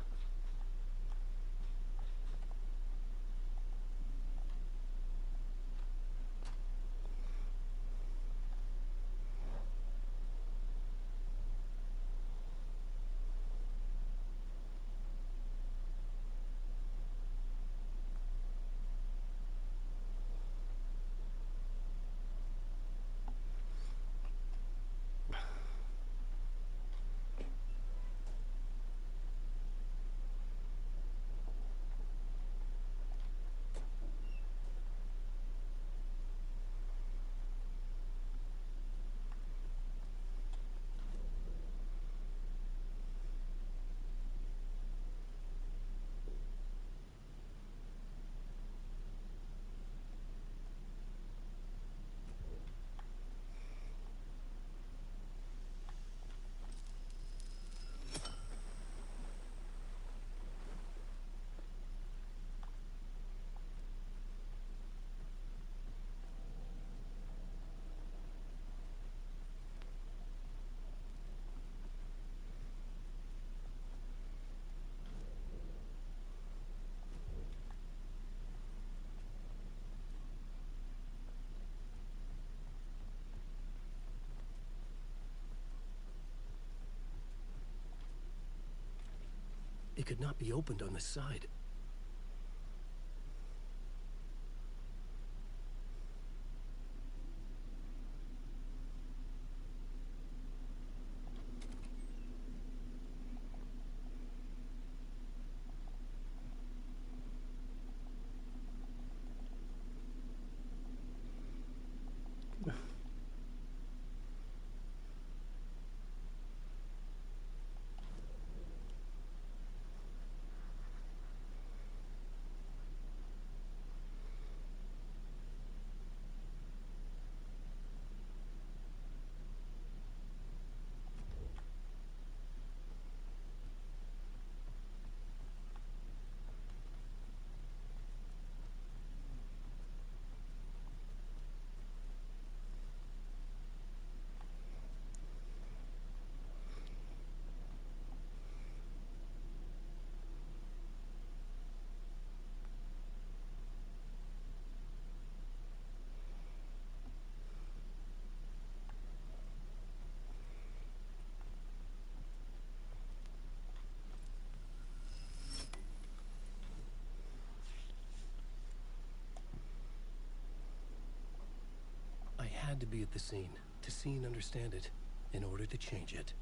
[SPEAKER 5] It could not be opened on this side. I had to be at the scene, to see and understand it, in order to change it.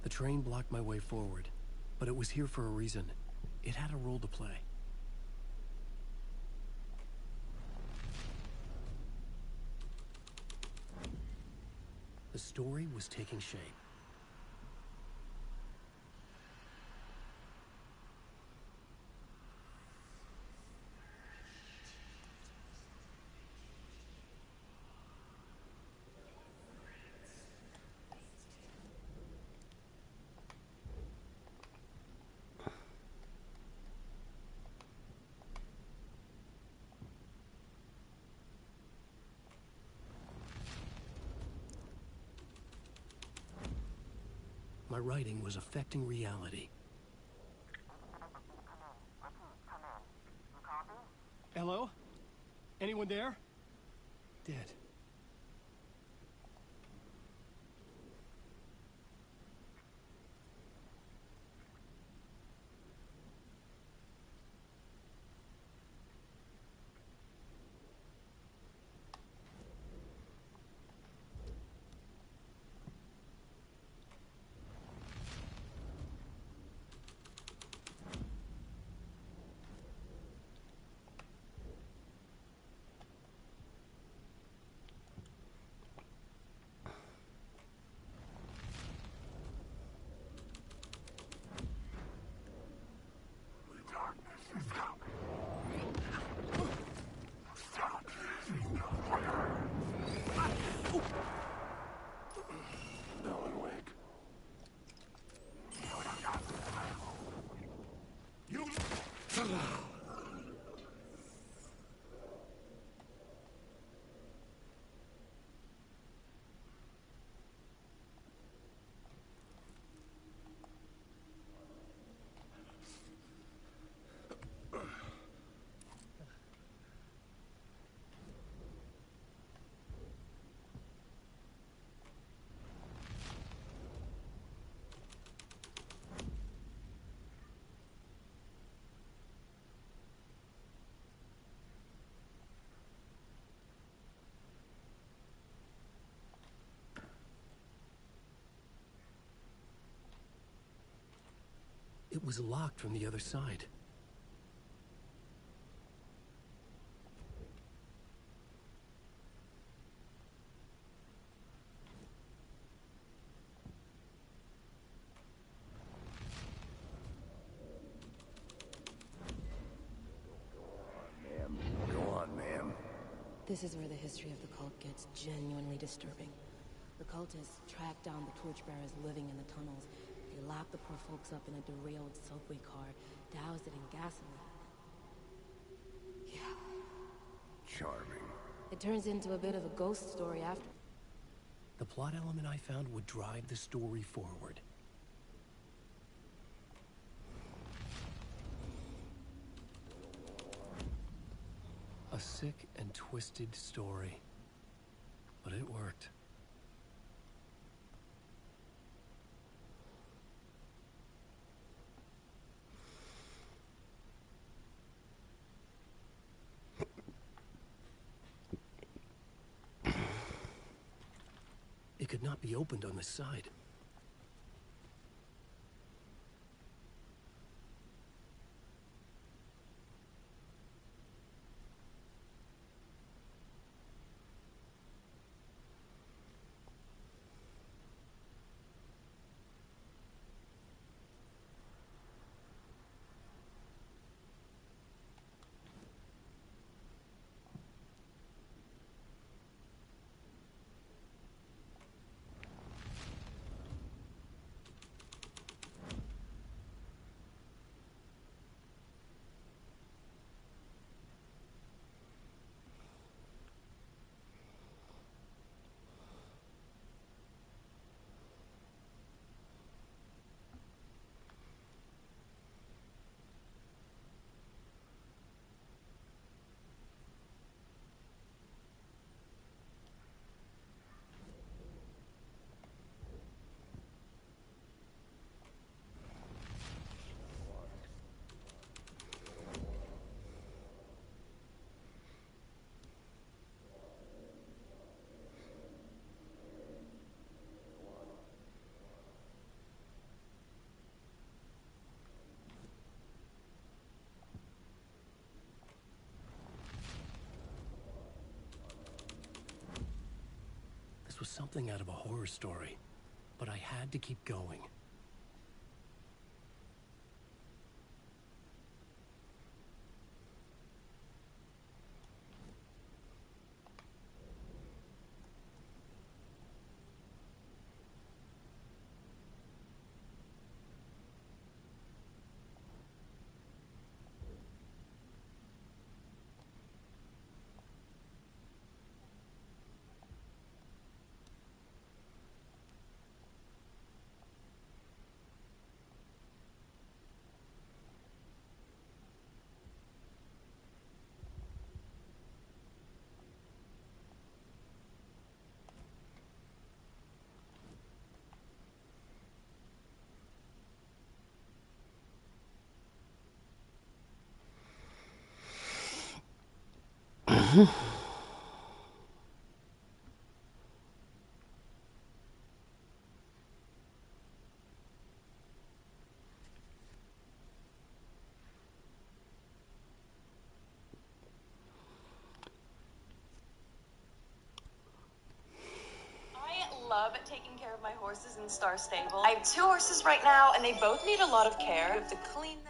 [SPEAKER 5] The train blocked my way forward, but it was here for a reason. It had a role to play. The story was taking shape. My writing was affecting reality.
[SPEAKER 14] Hello? Anyone there?
[SPEAKER 5] Dead. It was locked from the other side.
[SPEAKER 7] Go on, ma'am.
[SPEAKER 13] This is where the history of the cult gets genuinely disturbing. The cultists tracked down the torchbearers living in the tunnels. They locked the poor folks up in a derailed subway car, doused it in gasoline. Yeah.
[SPEAKER 7] Charming.
[SPEAKER 13] It turns into a bit of a ghost story after.
[SPEAKER 5] The plot element I found would drive the story forward. A sick and twisted story. But it worked. It could not be opened on the side. was something out of a horror story, but I had to keep going.
[SPEAKER 15] Love taking care of my horses in Star Stable. I have 2 horses right now, and they both need a lot of care. You have to clean them.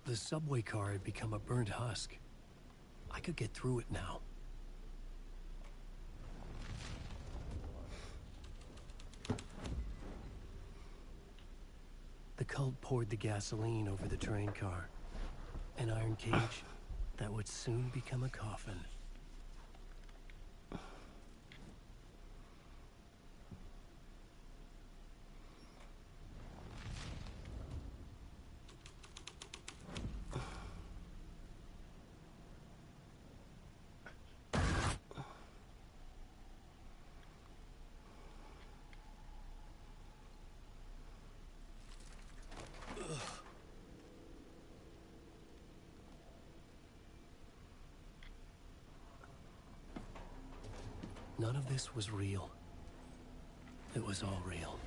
[SPEAKER 5] The subway car had become a burnt husk. I could get through it now. The cult poured the gasoline over the train car. An iron cage that would soon become a coffin. None of this was real. It was all real.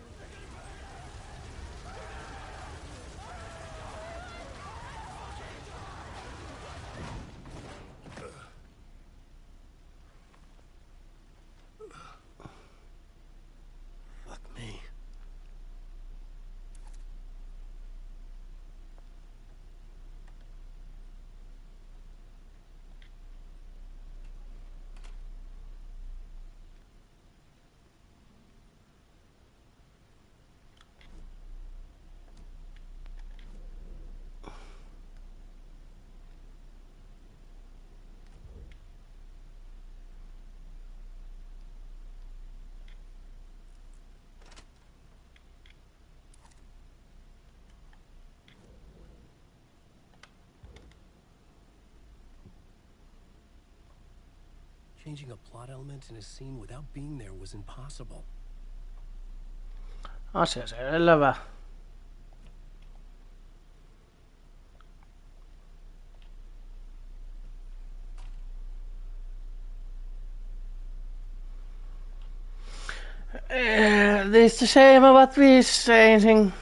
[SPEAKER 5] Fuck me. Changing a plot element in a scene without being there was impossible.
[SPEAKER 1] Asia selvä. This the same what we saying.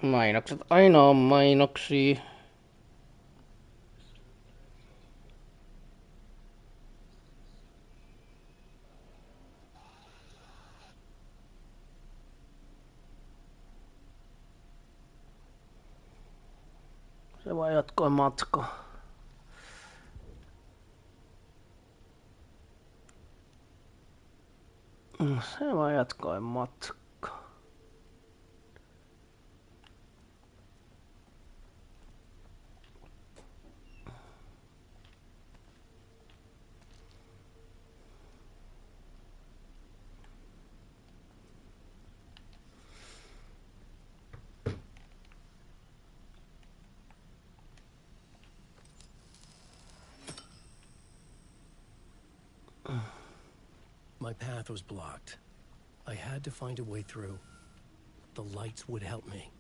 [SPEAKER 1] Mainokset aina on mainoksia. Se vaan jatkoi matkaa. Se vaan jatkoi matkaa.
[SPEAKER 5] My path was blocked. I had to find a way through. The lights would help me.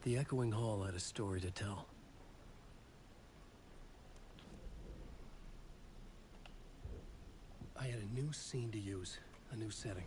[SPEAKER 5] The echoing hall had a story to tell. I had a new scene to use, a new setting.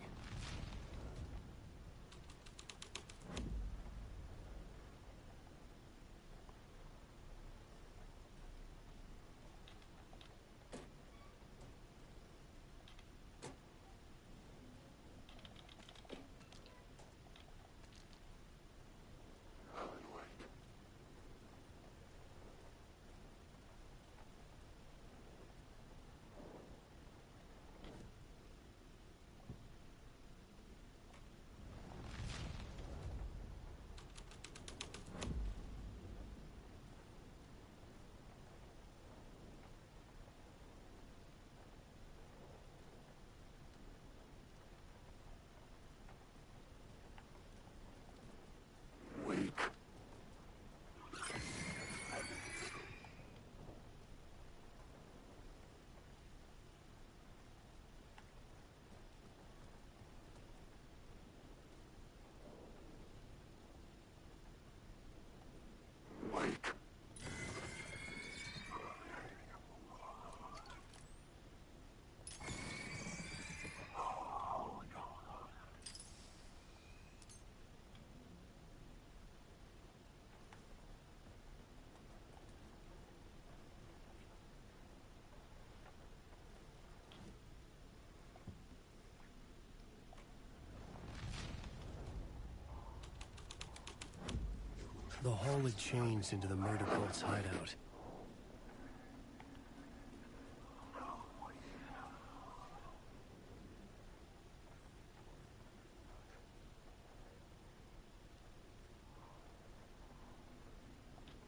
[SPEAKER 5] The hall had changed into the murder cult's hideout.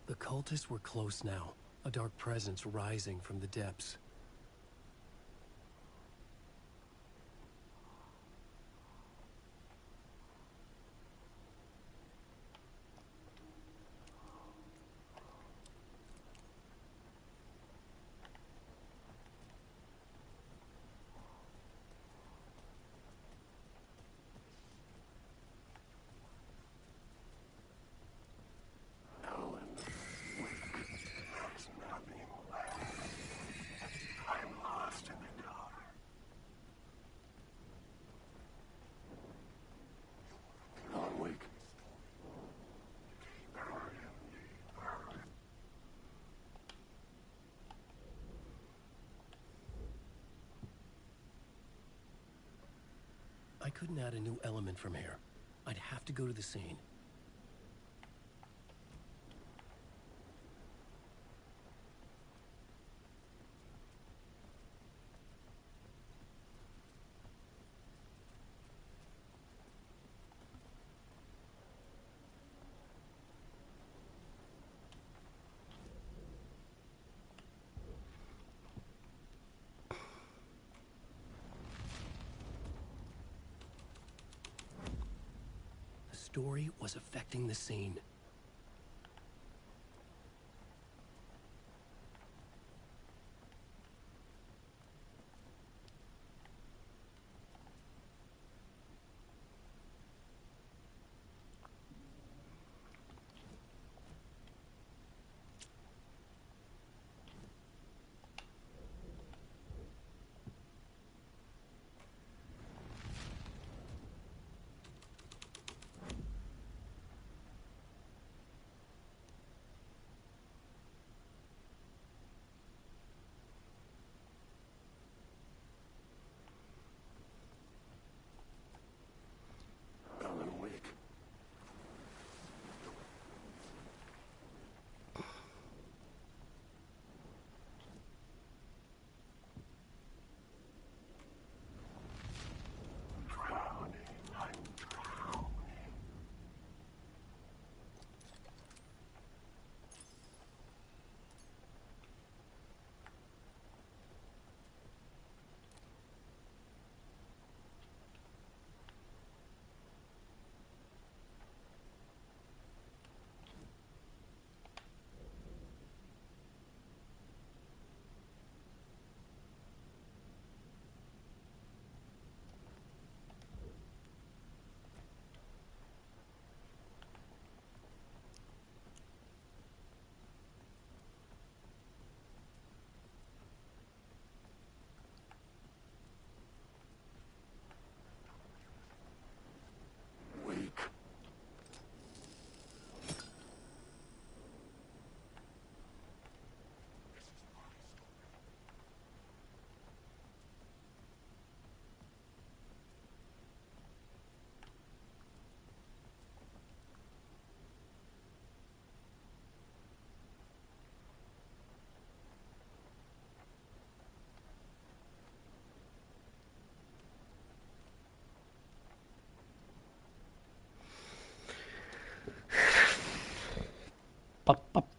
[SPEAKER 5] The cultists were close now, a dark presence rising from the depths. I couldn't add a new element from here. I'd have to go to the scene. The story was affecting the scene.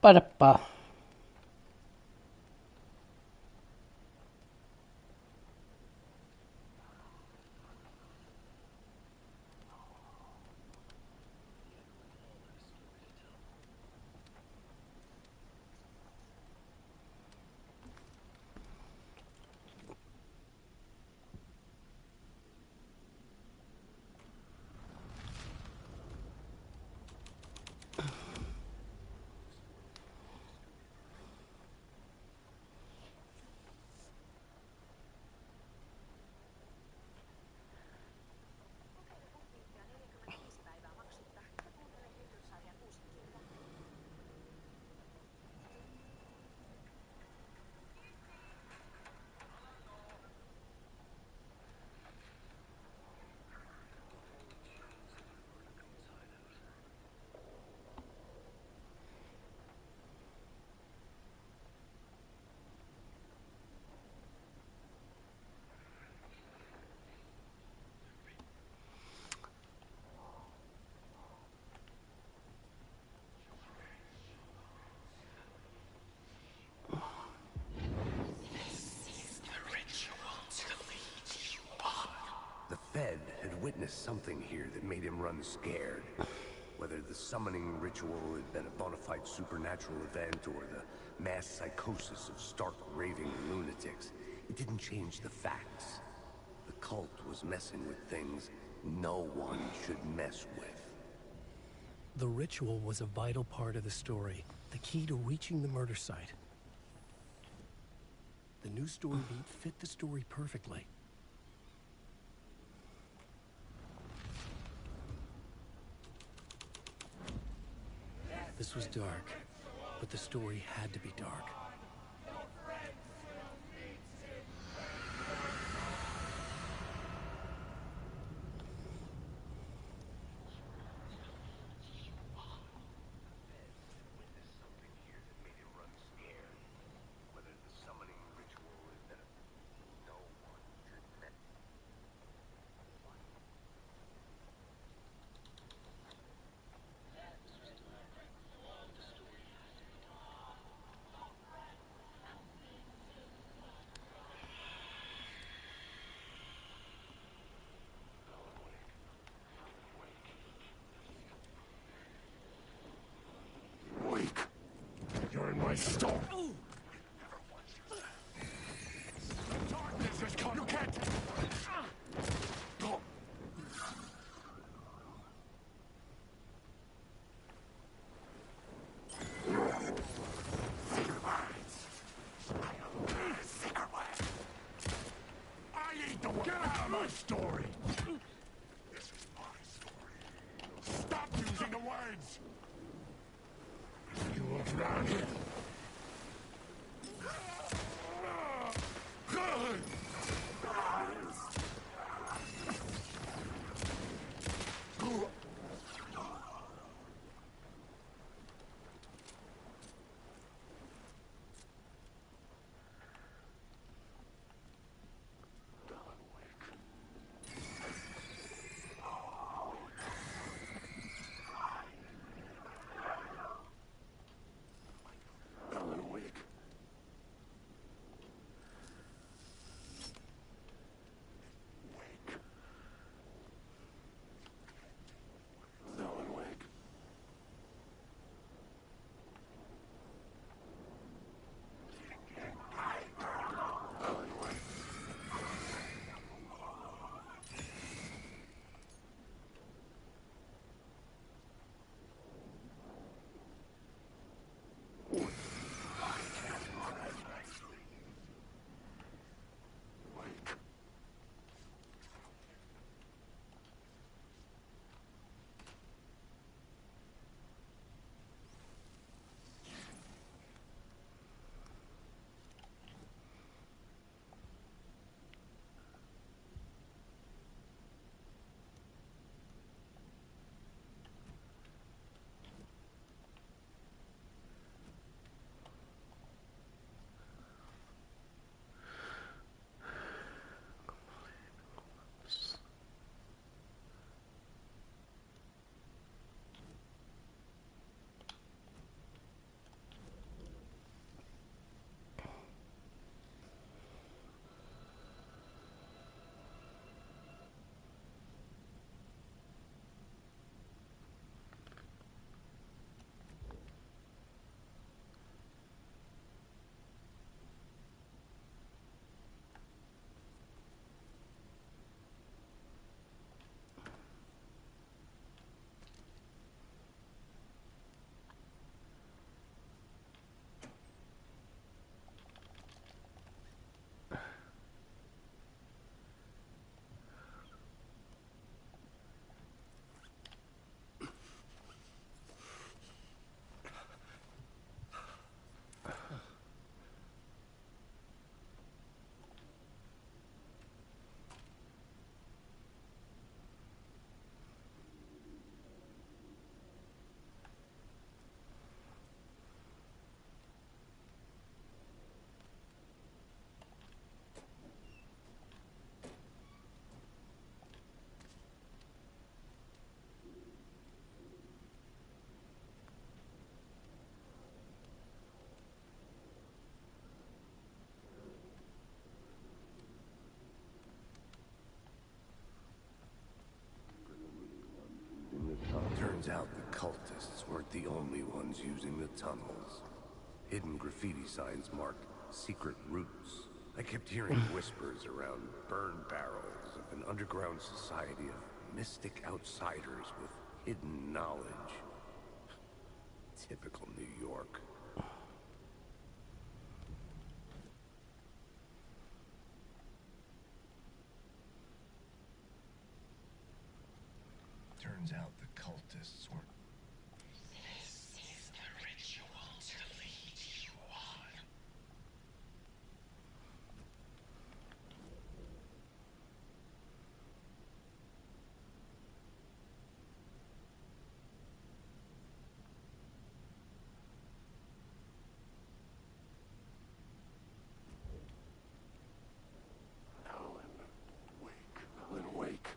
[SPEAKER 1] Padappa.
[SPEAKER 7] The Fed had witnessed something here that made him run scared. Whether the summoning ritual had been a bona fide supernatural event or the mass psychosis of stark raving lunatics, it didn't change the facts. The cult was messing with things no one should mess with.
[SPEAKER 5] The ritual was a vital part of the story, the key to reaching the murder site. The new story beat fit the story perfectly. This was dark, but the story had to be dark.
[SPEAKER 4] Wake! You're in my store! Darkness has come! You can't... I ain't the one! Get out of my story! This is my story. Stop using the words! You look around here.
[SPEAKER 7] cultists weren't the only ones using the tunnels. Hidden graffiti signs marked secret routes. I kept hearing whispers around burn barrels of an underground society of mystic outsiders with hidden knowledge. Typical New York. Turns out the cultists weren't.
[SPEAKER 16] This is the ritual to lead you on.
[SPEAKER 7] Alan, wake.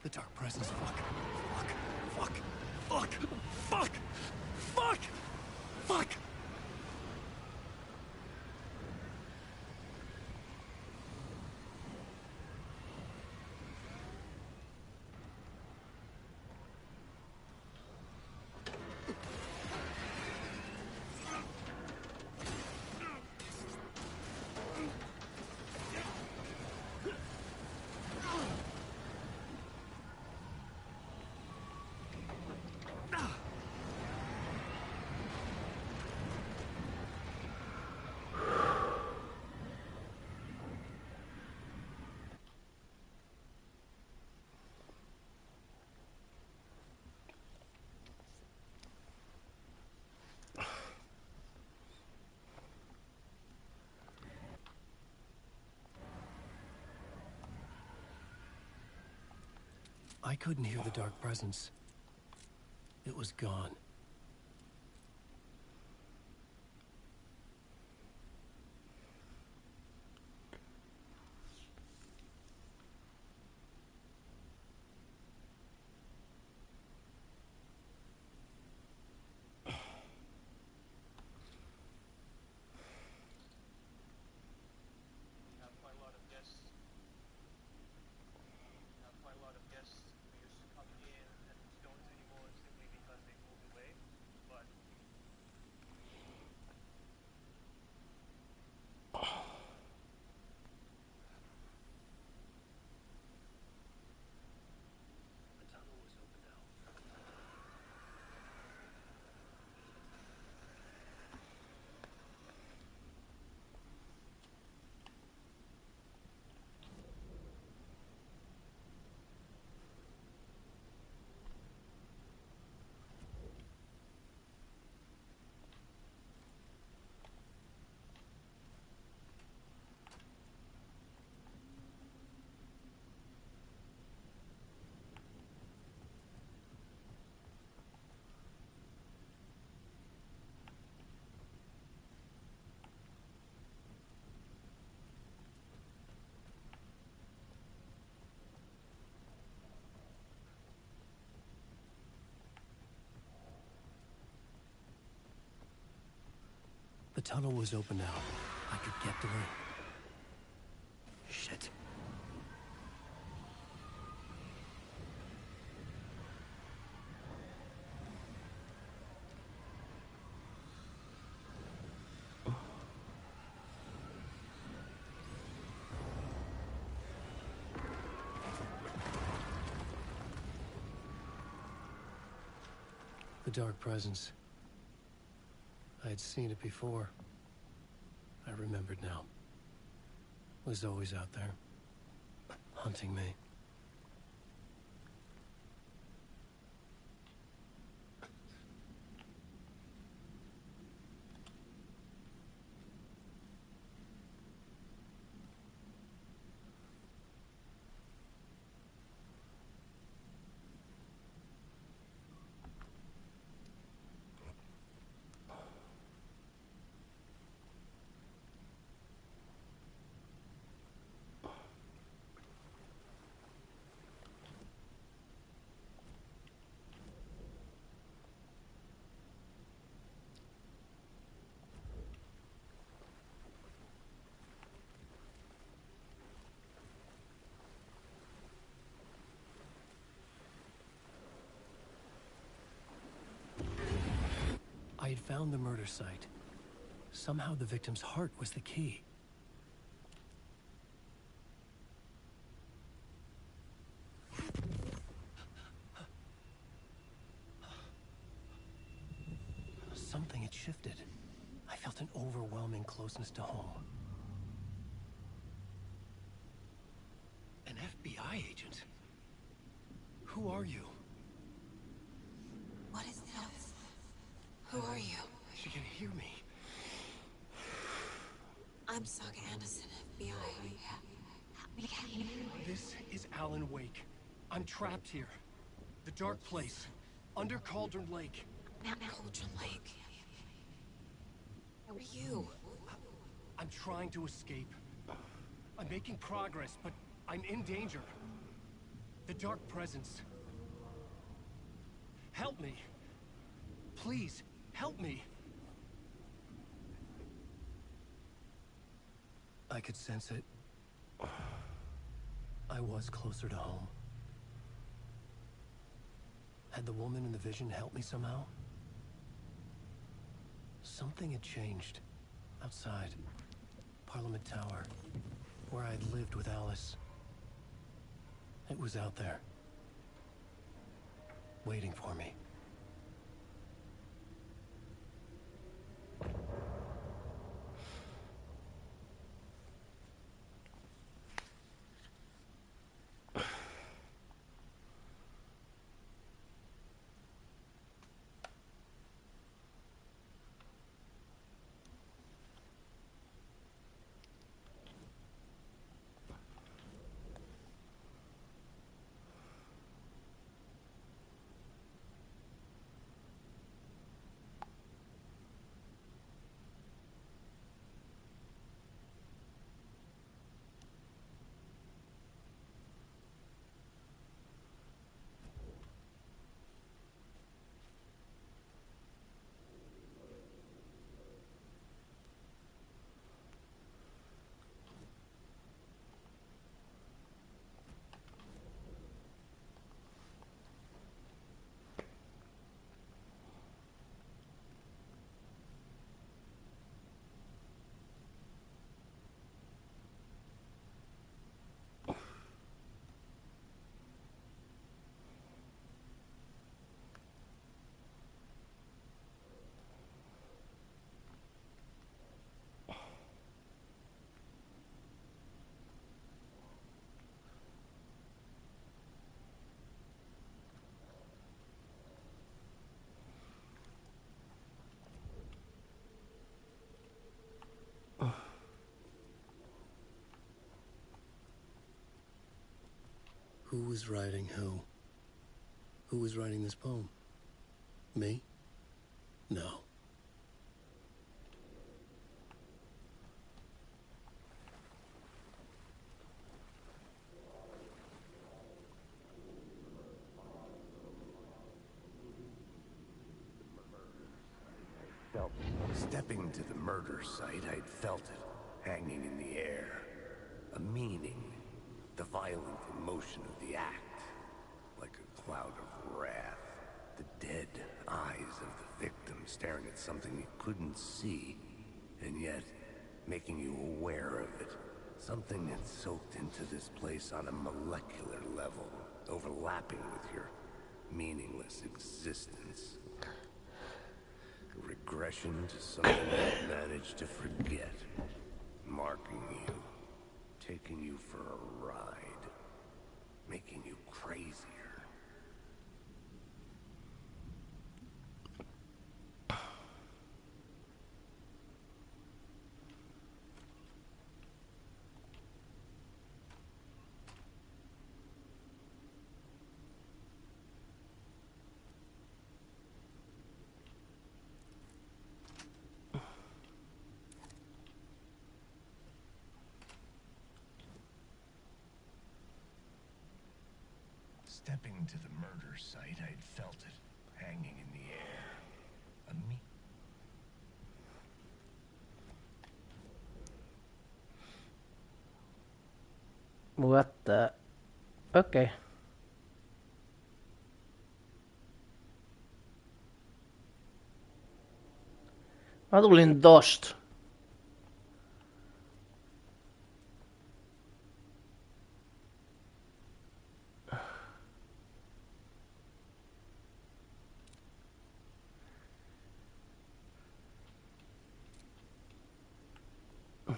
[SPEAKER 5] The Dark Presence. Fuck. Fuck. Fuck. Fuck. Fuck. Fuck. I couldn't hear the Dark Presence. It was gone. The tunnel was open now. I could get through. Shit. The Dark Presence. I had seen it before. I remembered now. It was always out there, hunting me. I had found the murder site. Somehow the victim's heart was the key. Something had shifted. I felt an overwhelming closeness to home. An FBI agent? Who are you?
[SPEAKER 13] What is this? Who are you?
[SPEAKER 5] She can hear me.
[SPEAKER 13] I'm Saga Anderson, FBI.
[SPEAKER 5] This is Alan Wake. I'm trapped here. The dark place. Under Cauldron Lake.
[SPEAKER 13] Cauldron Lake. Who are you?
[SPEAKER 5] I'm trying to escape. I'm making progress, but I'm in danger. The Dark Presence. Help me. Please, help me. I could sense it. I was closer to home. Had the woman in the vision helped me somehow? Something had changed. Outside. Parliament Tower. Where I had lived with Alice. It was out there. Waiting for me. Who was writing who? Who was writing this poem? Me? No.
[SPEAKER 7] Stepping to the murder site, I'd felt it, hanging in the air. A meaning, the violent emotion of the act, like a cloud of wrath. The dead eyes of the victim staring at something you couldn't see, and yet making you aware of it. Something that soaked into this place on a molecular level, overlapping with your meaningless existence. A regression to something I've managed to forget. Marking you. Taking you for a ride. Making you crazier. Stepping to the murder site, I'd felt it, hanging in the air.
[SPEAKER 1] What the... Okei. Mä tulin tosta.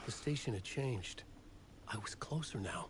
[SPEAKER 5] The station had changed. I was closer now.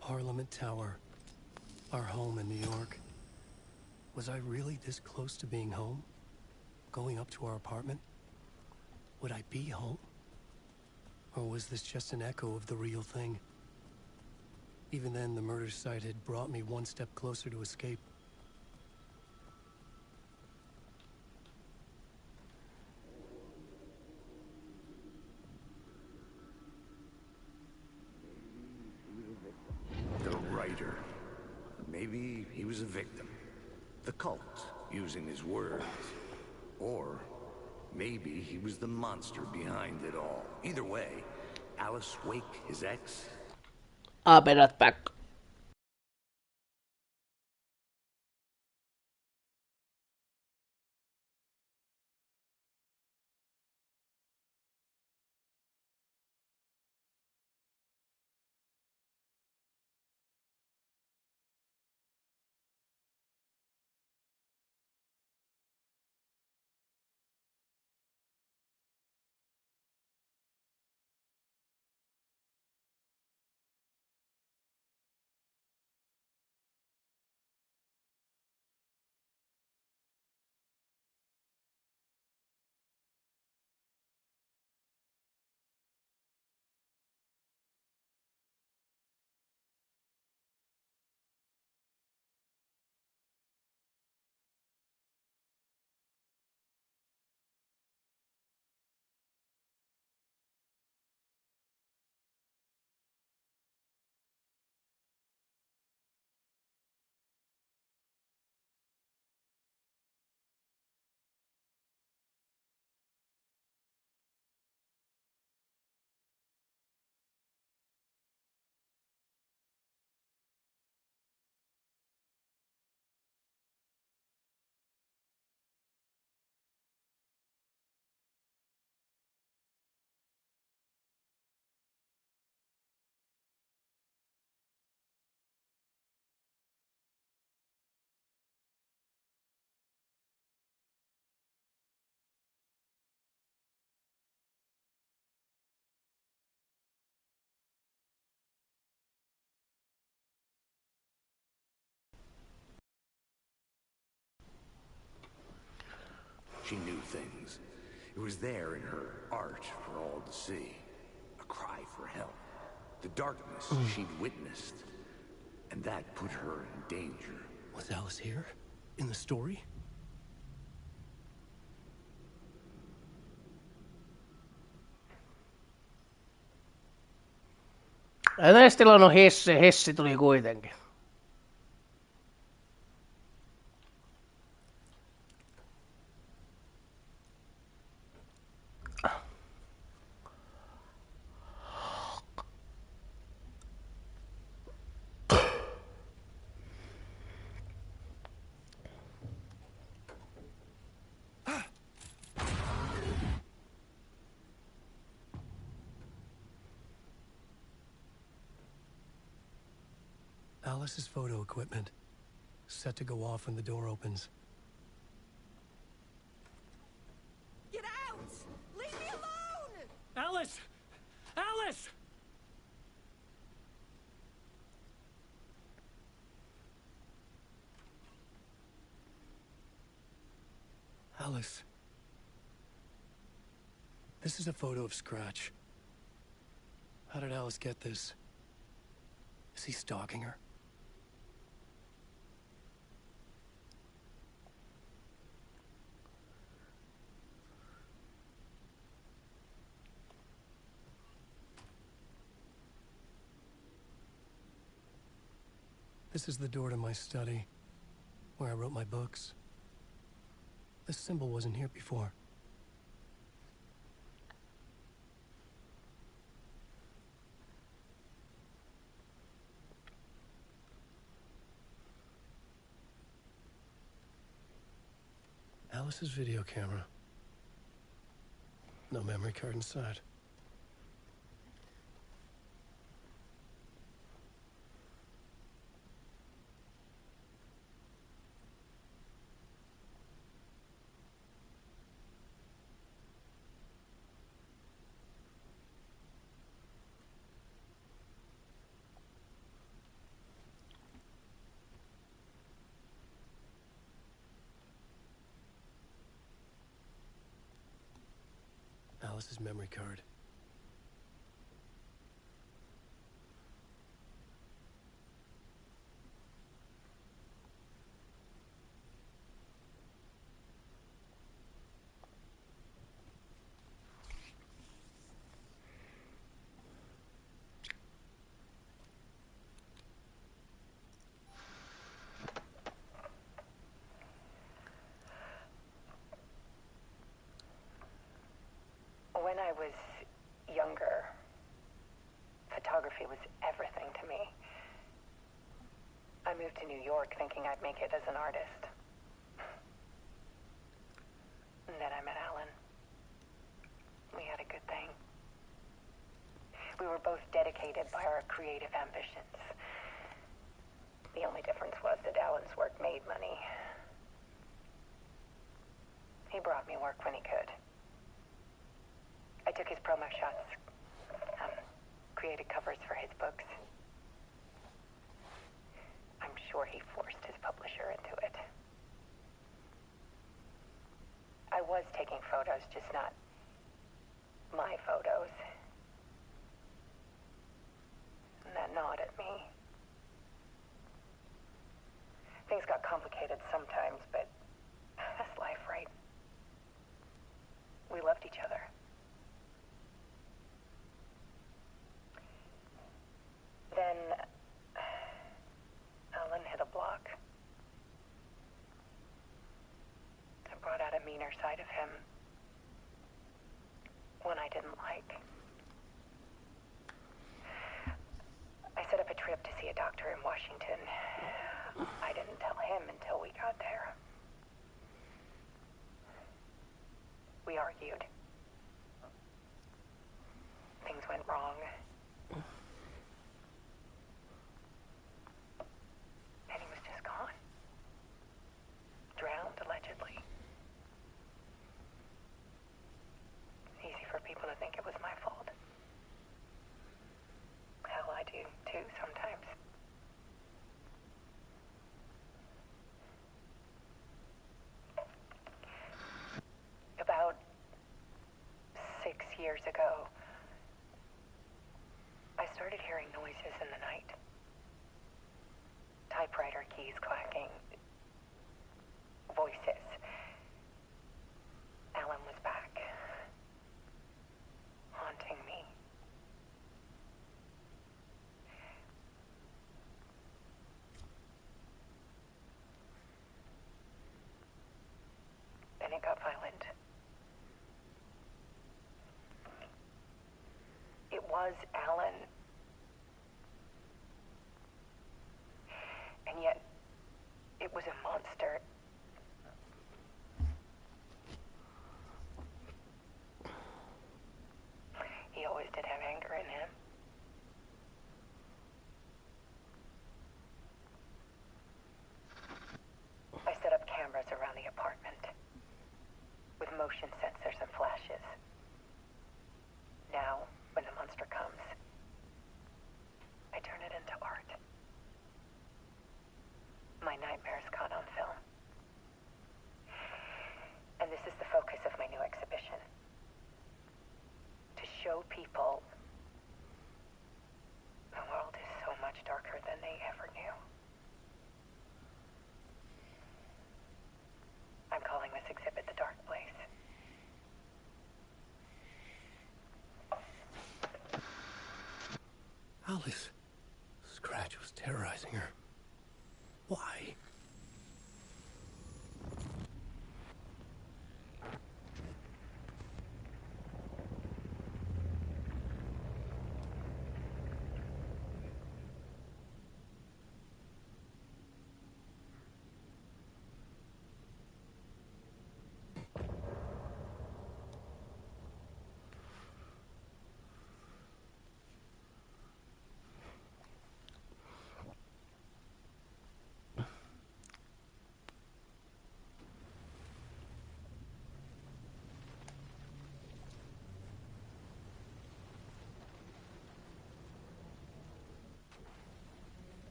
[SPEAKER 5] Parliament Tower. Our home in New York. Was I really this close to being home? Going up to our apartment? Would I be home? Or was this just an echo of the real thing? Even then, the murder site had brought me one step closer to escape.
[SPEAKER 7] The writer. Maybe he was a victim. The cult, using his words. Or maybe he was the monster behind it all. Either way, Alice Wake, his ex.
[SPEAKER 1] I'll be right back.
[SPEAKER 7] things. It was there in her art for all to see. A cry for help. The darkness she'd witnessed. And that put her in danger.
[SPEAKER 5] Was Alice here? In the story?
[SPEAKER 1] Ei näistä tilannut Hessi. Hessi tuli kuitenkin.
[SPEAKER 5] Alice's photo equipment. Set to go off when the door opens.
[SPEAKER 17] Get out! Leave me alone!
[SPEAKER 14] Alice! Alice!
[SPEAKER 5] Alice. This is a photo of Scratch. How did Alice get this? Is he stalking her? This is the door to my study, where I wrote my books. This symbol wasn't here before. Alice's video camera. No memory card inside. Alice's memory card.
[SPEAKER 18] When I was younger, photography was everything to me. I moved to New York thinking I'd make it as an artist. And then I met Alan. We had a good thing. We were both dedicated by our creative ambitions. The only difference was that Alan's work made money. He brought me work when he could. I took his promo shots, created covers for his books. I'm sure he forced his publisher into it. I was taking photos, just not my photos. And that gnawed at me. Things got complicated sometimes, but that's life, right? We loved each other. Then Alan hit a block. I brought out a meaner side of him. One I didn't like. I set up a trip to see a doctor in Washington. I didn't tell him until we got there. We argued. Things went wrong. And he was just gone. Drowned, allegedly. Easy for people to think it was my fault. Hell, I do too sometimes. ago, I started hearing noises in the night. Typewriter keys clacking. Voices. Alan was back. Haunting me. Then it got violent. It was Alan. And yet, it was a monster. He always did have anger in him. I set up cameras around the apartment with motion sensors and flashes. Now, when the monster comes, I turn it into art. My nightmares caught on film. And this is the focus of my new exhibition. To show people the world is so much darker than they ever knew. I'm calling this exhibit The Dark Place.
[SPEAKER 5] Alice. Scratch was terrorizing her. Why?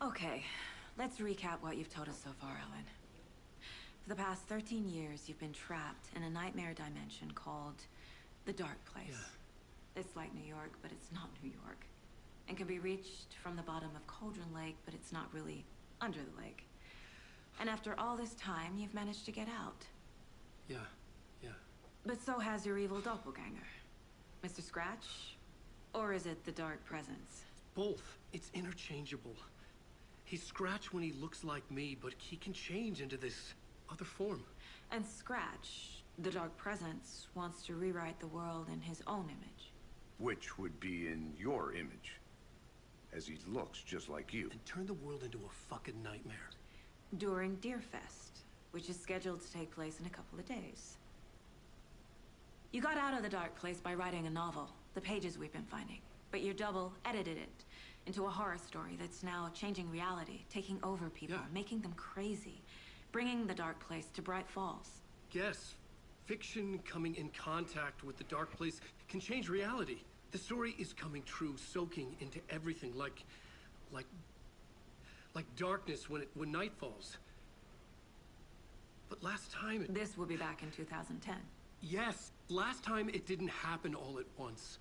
[SPEAKER 13] Okay, let's recap what you've told us so far, Alan. For the past 13 years, you've been trapped in a nightmare dimension called the Dark Place. Yeah. It's like New York, but it's not New York. And can be reached from the bottom of Cauldron Lake, but it's not really under the lake. And after all this time, you've managed to get out.
[SPEAKER 5] Yeah.
[SPEAKER 13] But so has your evil doppelganger. Mr. Scratch? Or is it the Dark Presence?
[SPEAKER 5] Both. It's interchangeable. He's Scratch when he looks like me, but he can change into this other form.
[SPEAKER 13] And Scratch, the Dark Presence, wants to rewrite the world in his own image.
[SPEAKER 7] Which would be in your image. As he looks just like you.
[SPEAKER 5] And turn the world into a fucking nightmare.
[SPEAKER 13] During Deerfest, which is scheduled to take place in a couple of days. You got out of the Dark Place by writing a novel, the pages we've been finding. But your double edited it into a horror story that's now changing reality, taking over people, making them crazy, bringing the Dark Place to Bright Falls.
[SPEAKER 5] Yes, fiction coming in contact with the Dark Place can change reality. The story is coming true, soaking into everything, like darkness when night falls. But last time
[SPEAKER 13] This will be back in 2010.
[SPEAKER 5] Yes, last time it didn't happen all at once.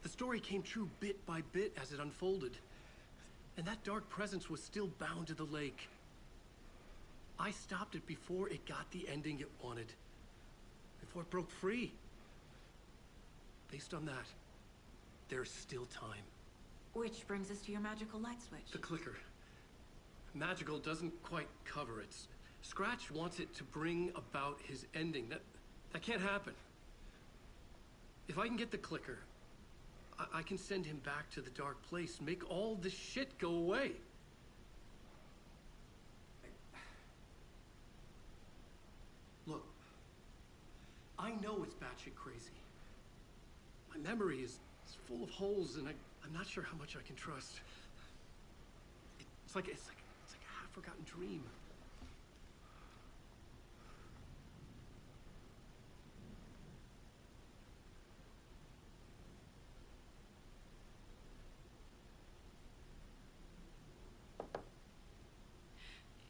[SPEAKER 5] The story came true bit by bit as it unfolded. And that Dark Presence was still bound to the lake. I stopped it before it got the ending it wanted. Before it broke free. Based on that, there's still time.
[SPEAKER 13] Which brings us to your magical light switch.
[SPEAKER 5] The clicker. Magical doesn't quite cover it. Scratch wants it to bring about his ending. That can't happen. If I can get the clicker, I can send him back to the Dark Place, make all this shit go away. Look, I know it's batshit crazy. My memory is full of holes, and I'm not sure how much I can trust. It's like a half-forgotten dream.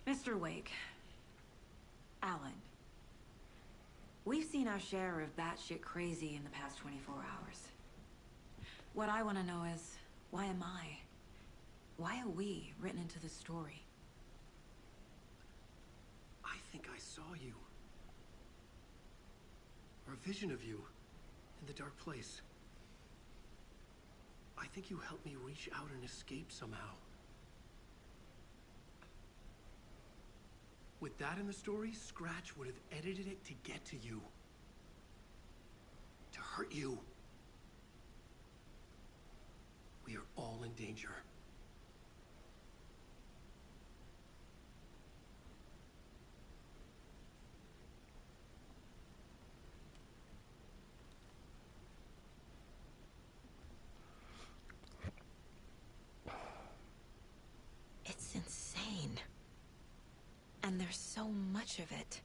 [SPEAKER 19] Mr. Wake. Alan. We've seen our share of batshit crazy in the past 24 hours. What I want to know is, why am I? Why are we written into the story?
[SPEAKER 5] I think I saw you. Or a vision of you in the dark place. I think you helped me reach out and escape somehow. With that in the story, Scratch would have edited it to get to you. To hurt you. We are all in danger.
[SPEAKER 19] It's insane. And there's so much of it.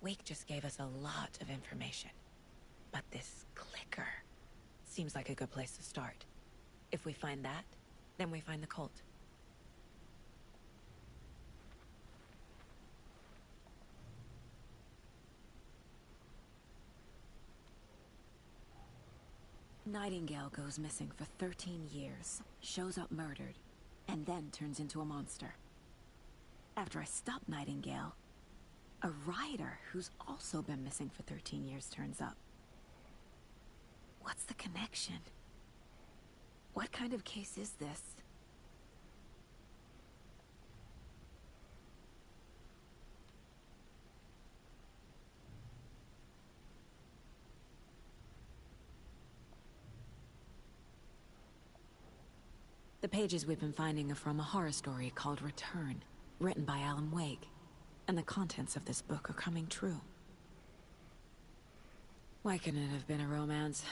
[SPEAKER 19] Wake just gave us a lot of information. But this clicker seems like a good place to start. If we find that, then we find the cult. Nightingale goes missing for 13 years, shows up murdered, and then turns into a monster. After I stop Nightingale, a rider who's also been missing for 13 years turns up. What's the connection? What kind of case is this? The pages we've been finding are from a horror story called Return, written by Alan Wake, and the contents of this book are coming true. Why couldn't it have been a romance?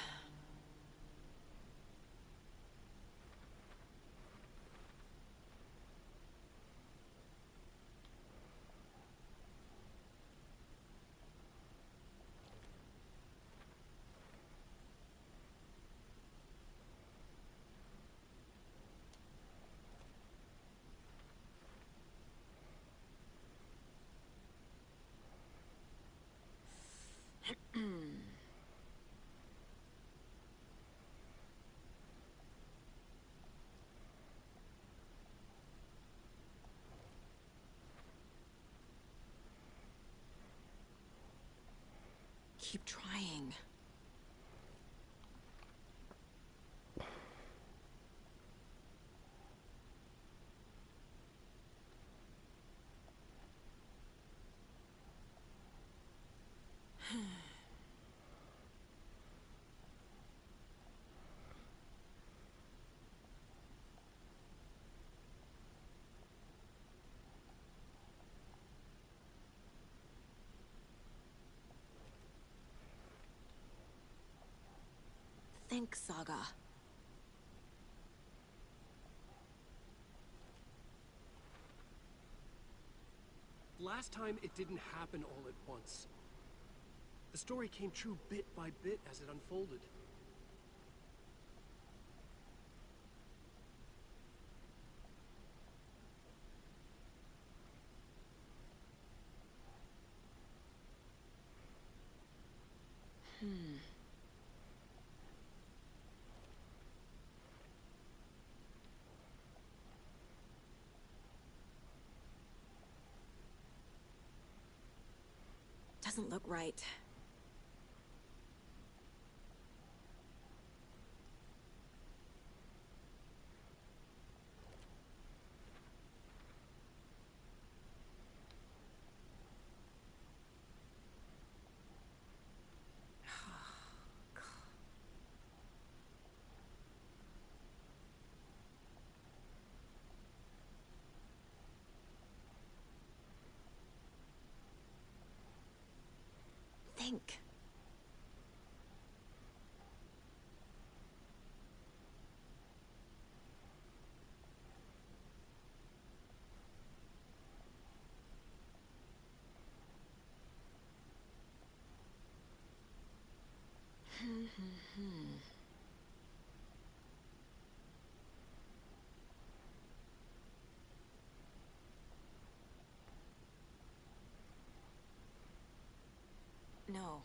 [SPEAKER 19] Keep trying. Think, Saga.
[SPEAKER 5] Last time, it didn't happen all at once. The story came true bit by bit as it unfolded.
[SPEAKER 19] Doesn't look right. Think. No.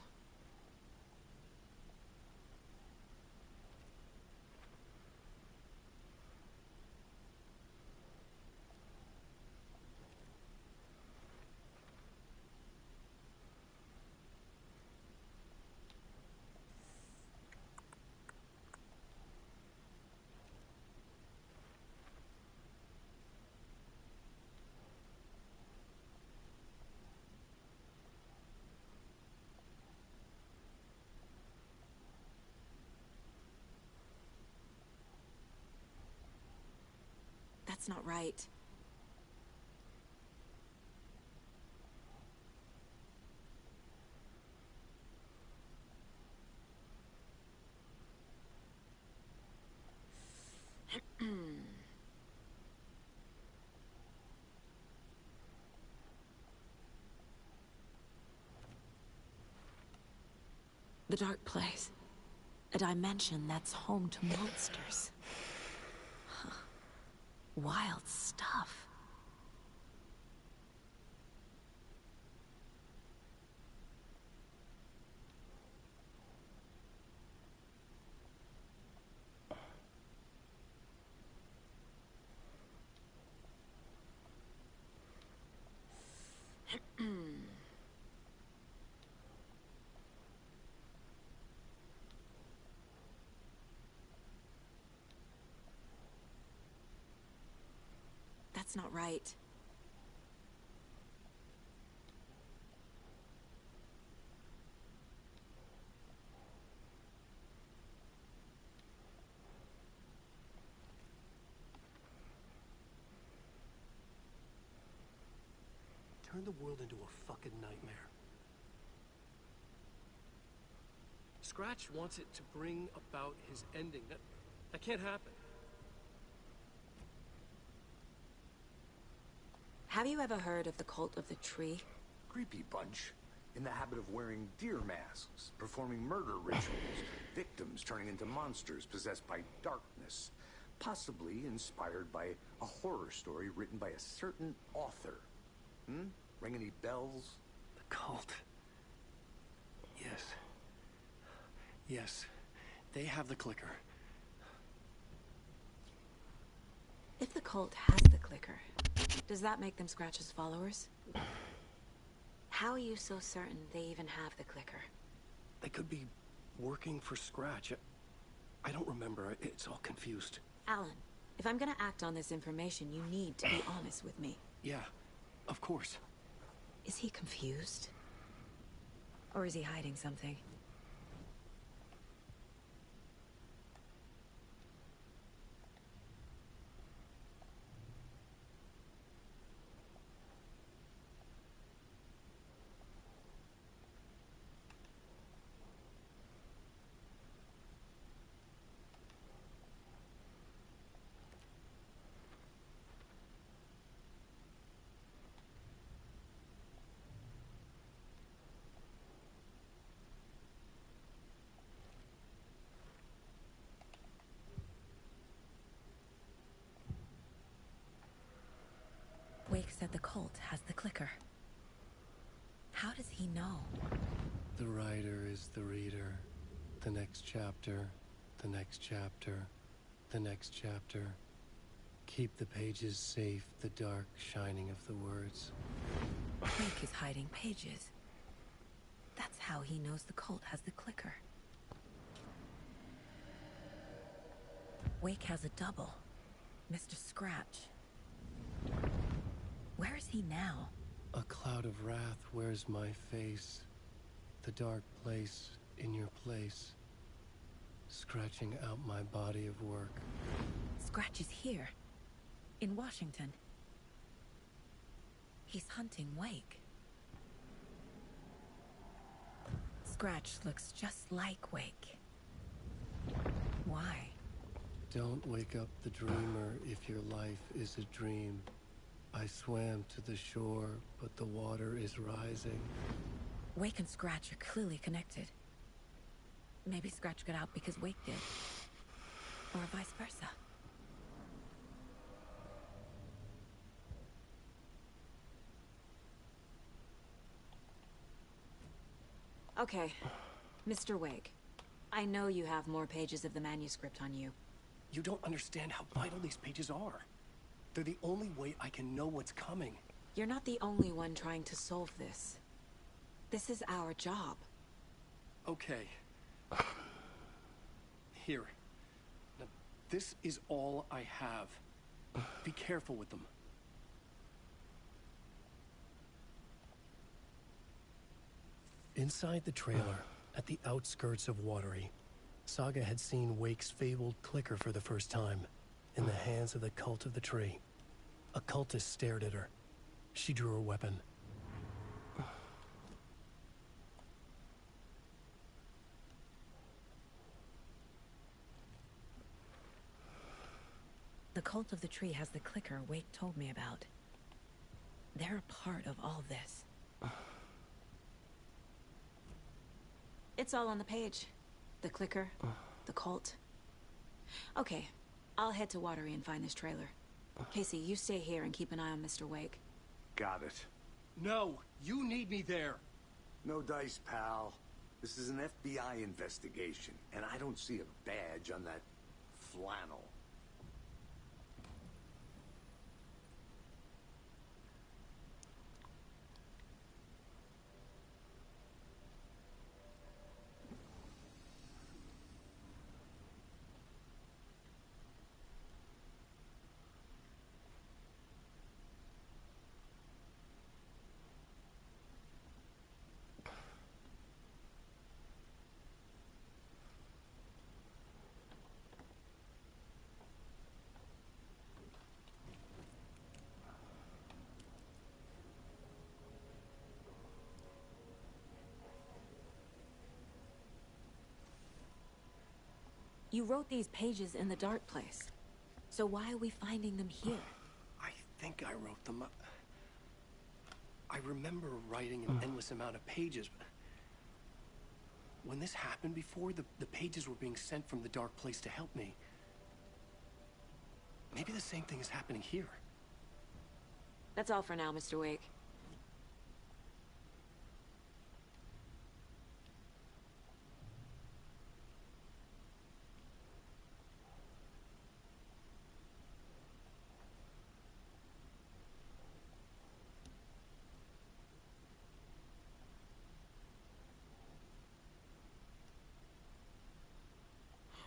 [SPEAKER 19] That's not right. The Dark Place. A dimension that's home to monsters. Huh. Wild stuff. That's not right.
[SPEAKER 5] Turn the world into a fucking nightmare.
[SPEAKER 20] Scratch wants it to bring about his ending. That can't happen.
[SPEAKER 19] Have you ever heard of the Cult of the Tree?
[SPEAKER 7] Creepy bunch. In the habit of wearing deer masks, performing murder rituals, victims turning into monsters possessed by darkness, possibly inspired by a horror story written by a certain author. Ring any bells?
[SPEAKER 5] The cult. Yes. Yes. They have the clicker.
[SPEAKER 19] If the cult has the clicker, does that make them Scratch's followers? How are you so certain they even have the clicker?
[SPEAKER 5] They could be working for Scratch. I don't remember. It's all confused.
[SPEAKER 19] Alan, if I'm gonna act on this information, you need to be honest with me.
[SPEAKER 5] Yeah, of course.
[SPEAKER 19] Is he confused? Or is he hiding something? Wake said the cult has the clicker. How does he know?
[SPEAKER 5] The writer is the reader. The next chapter, the next chapter, the next chapter. Keep the pages safe, the dark shining of the words.
[SPEAKER 19] Wake is hiding pages. That's how he knows the cult has the clicker. Wake has a double. Mr. Scratch. Where is he now?
[SPEAKER 5] A cloud of wrath wears my face. The dark place in your place. Scratching out my body of work.
[SPEAKER 19] Scratch is here. In Washington. He's hunting Wake. Scratch looks just like Wake. Why?
[SPEAKER 5] Don't wake up the dreamer if your life is a dream. I swam to the shore, but the water is rising.
[SPEAKER 19] Wake and Scratch are clearly connected.
[SPEAKER 13] Maybe Scratch got out because Wake did. Or vice versa. Okay, Mr. Wake. I know you have more pages of the manuscript on you.
[SPEAKER 5] You don't understand how vital these pages are. They're the only way I can know what's coming.
[SPEAKER 13] You're not the only one trying to solve this. This is our job.
[SPEAKER 5] Okay. Here. Now, this is all I have. Be careful with them. Inside the trailer, at the outskirts of Watery, Saga had seen Wake's fabled clicker for the first time, in the hands of the Cult of the Tree. A cultist stared at her. She drew her weapon.
[SPEAKER 13] The Cult of the Tree has the clicker Wake told me about. They're a part of all this. It's all on the page. The clicker, the cult. Okay, I'll head to Watery and find this trailer. Casey, you stay here and keep an eye on Mr. Wake.
[SPEAKER 7] Got it.
[SPEAKER 5] No, you need me there.
[SPEAKER 7] No dice, pal. This is an FBI investigation, and I don't see a badge on that flannel.
[SPEAKER 13] You wrote these pages in the dark place. So why are we finding them here?
[SPEAKER 5] I think I wrote them up. I remember writing an endless amount of pages, but when this happened before, the pages were being sent from the dark place to help me. Maybe the same thing is happening here.
[SPEAKER 13] That's all for now, Mr. Wake.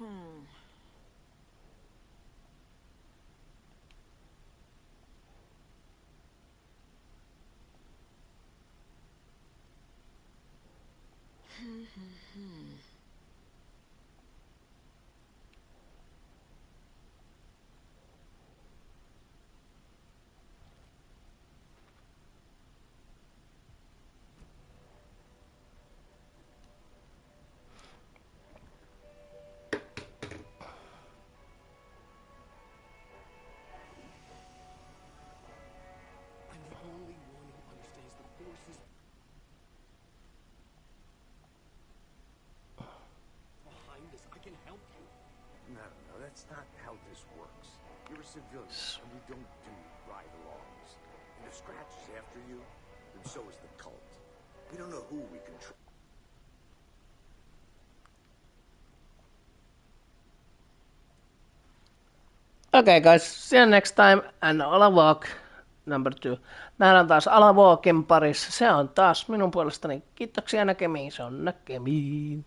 [SPEAKER 5] I'm the only one who understands the forces behind this. I can help you.
[SPEAKER 7] No, that's not how this works. You're a civilian, and we don't do ride-alongs. And if Scratch is after you, then so is the cult. We don't know who we can trust.
[SPEAKER 1] Okay guys, see you next time and Alan Walk number 2. Meillä on taas Alan Walkin parissa. Se on taas minun puolestani. Kiitoksia näkemiin. Se on näkemiin.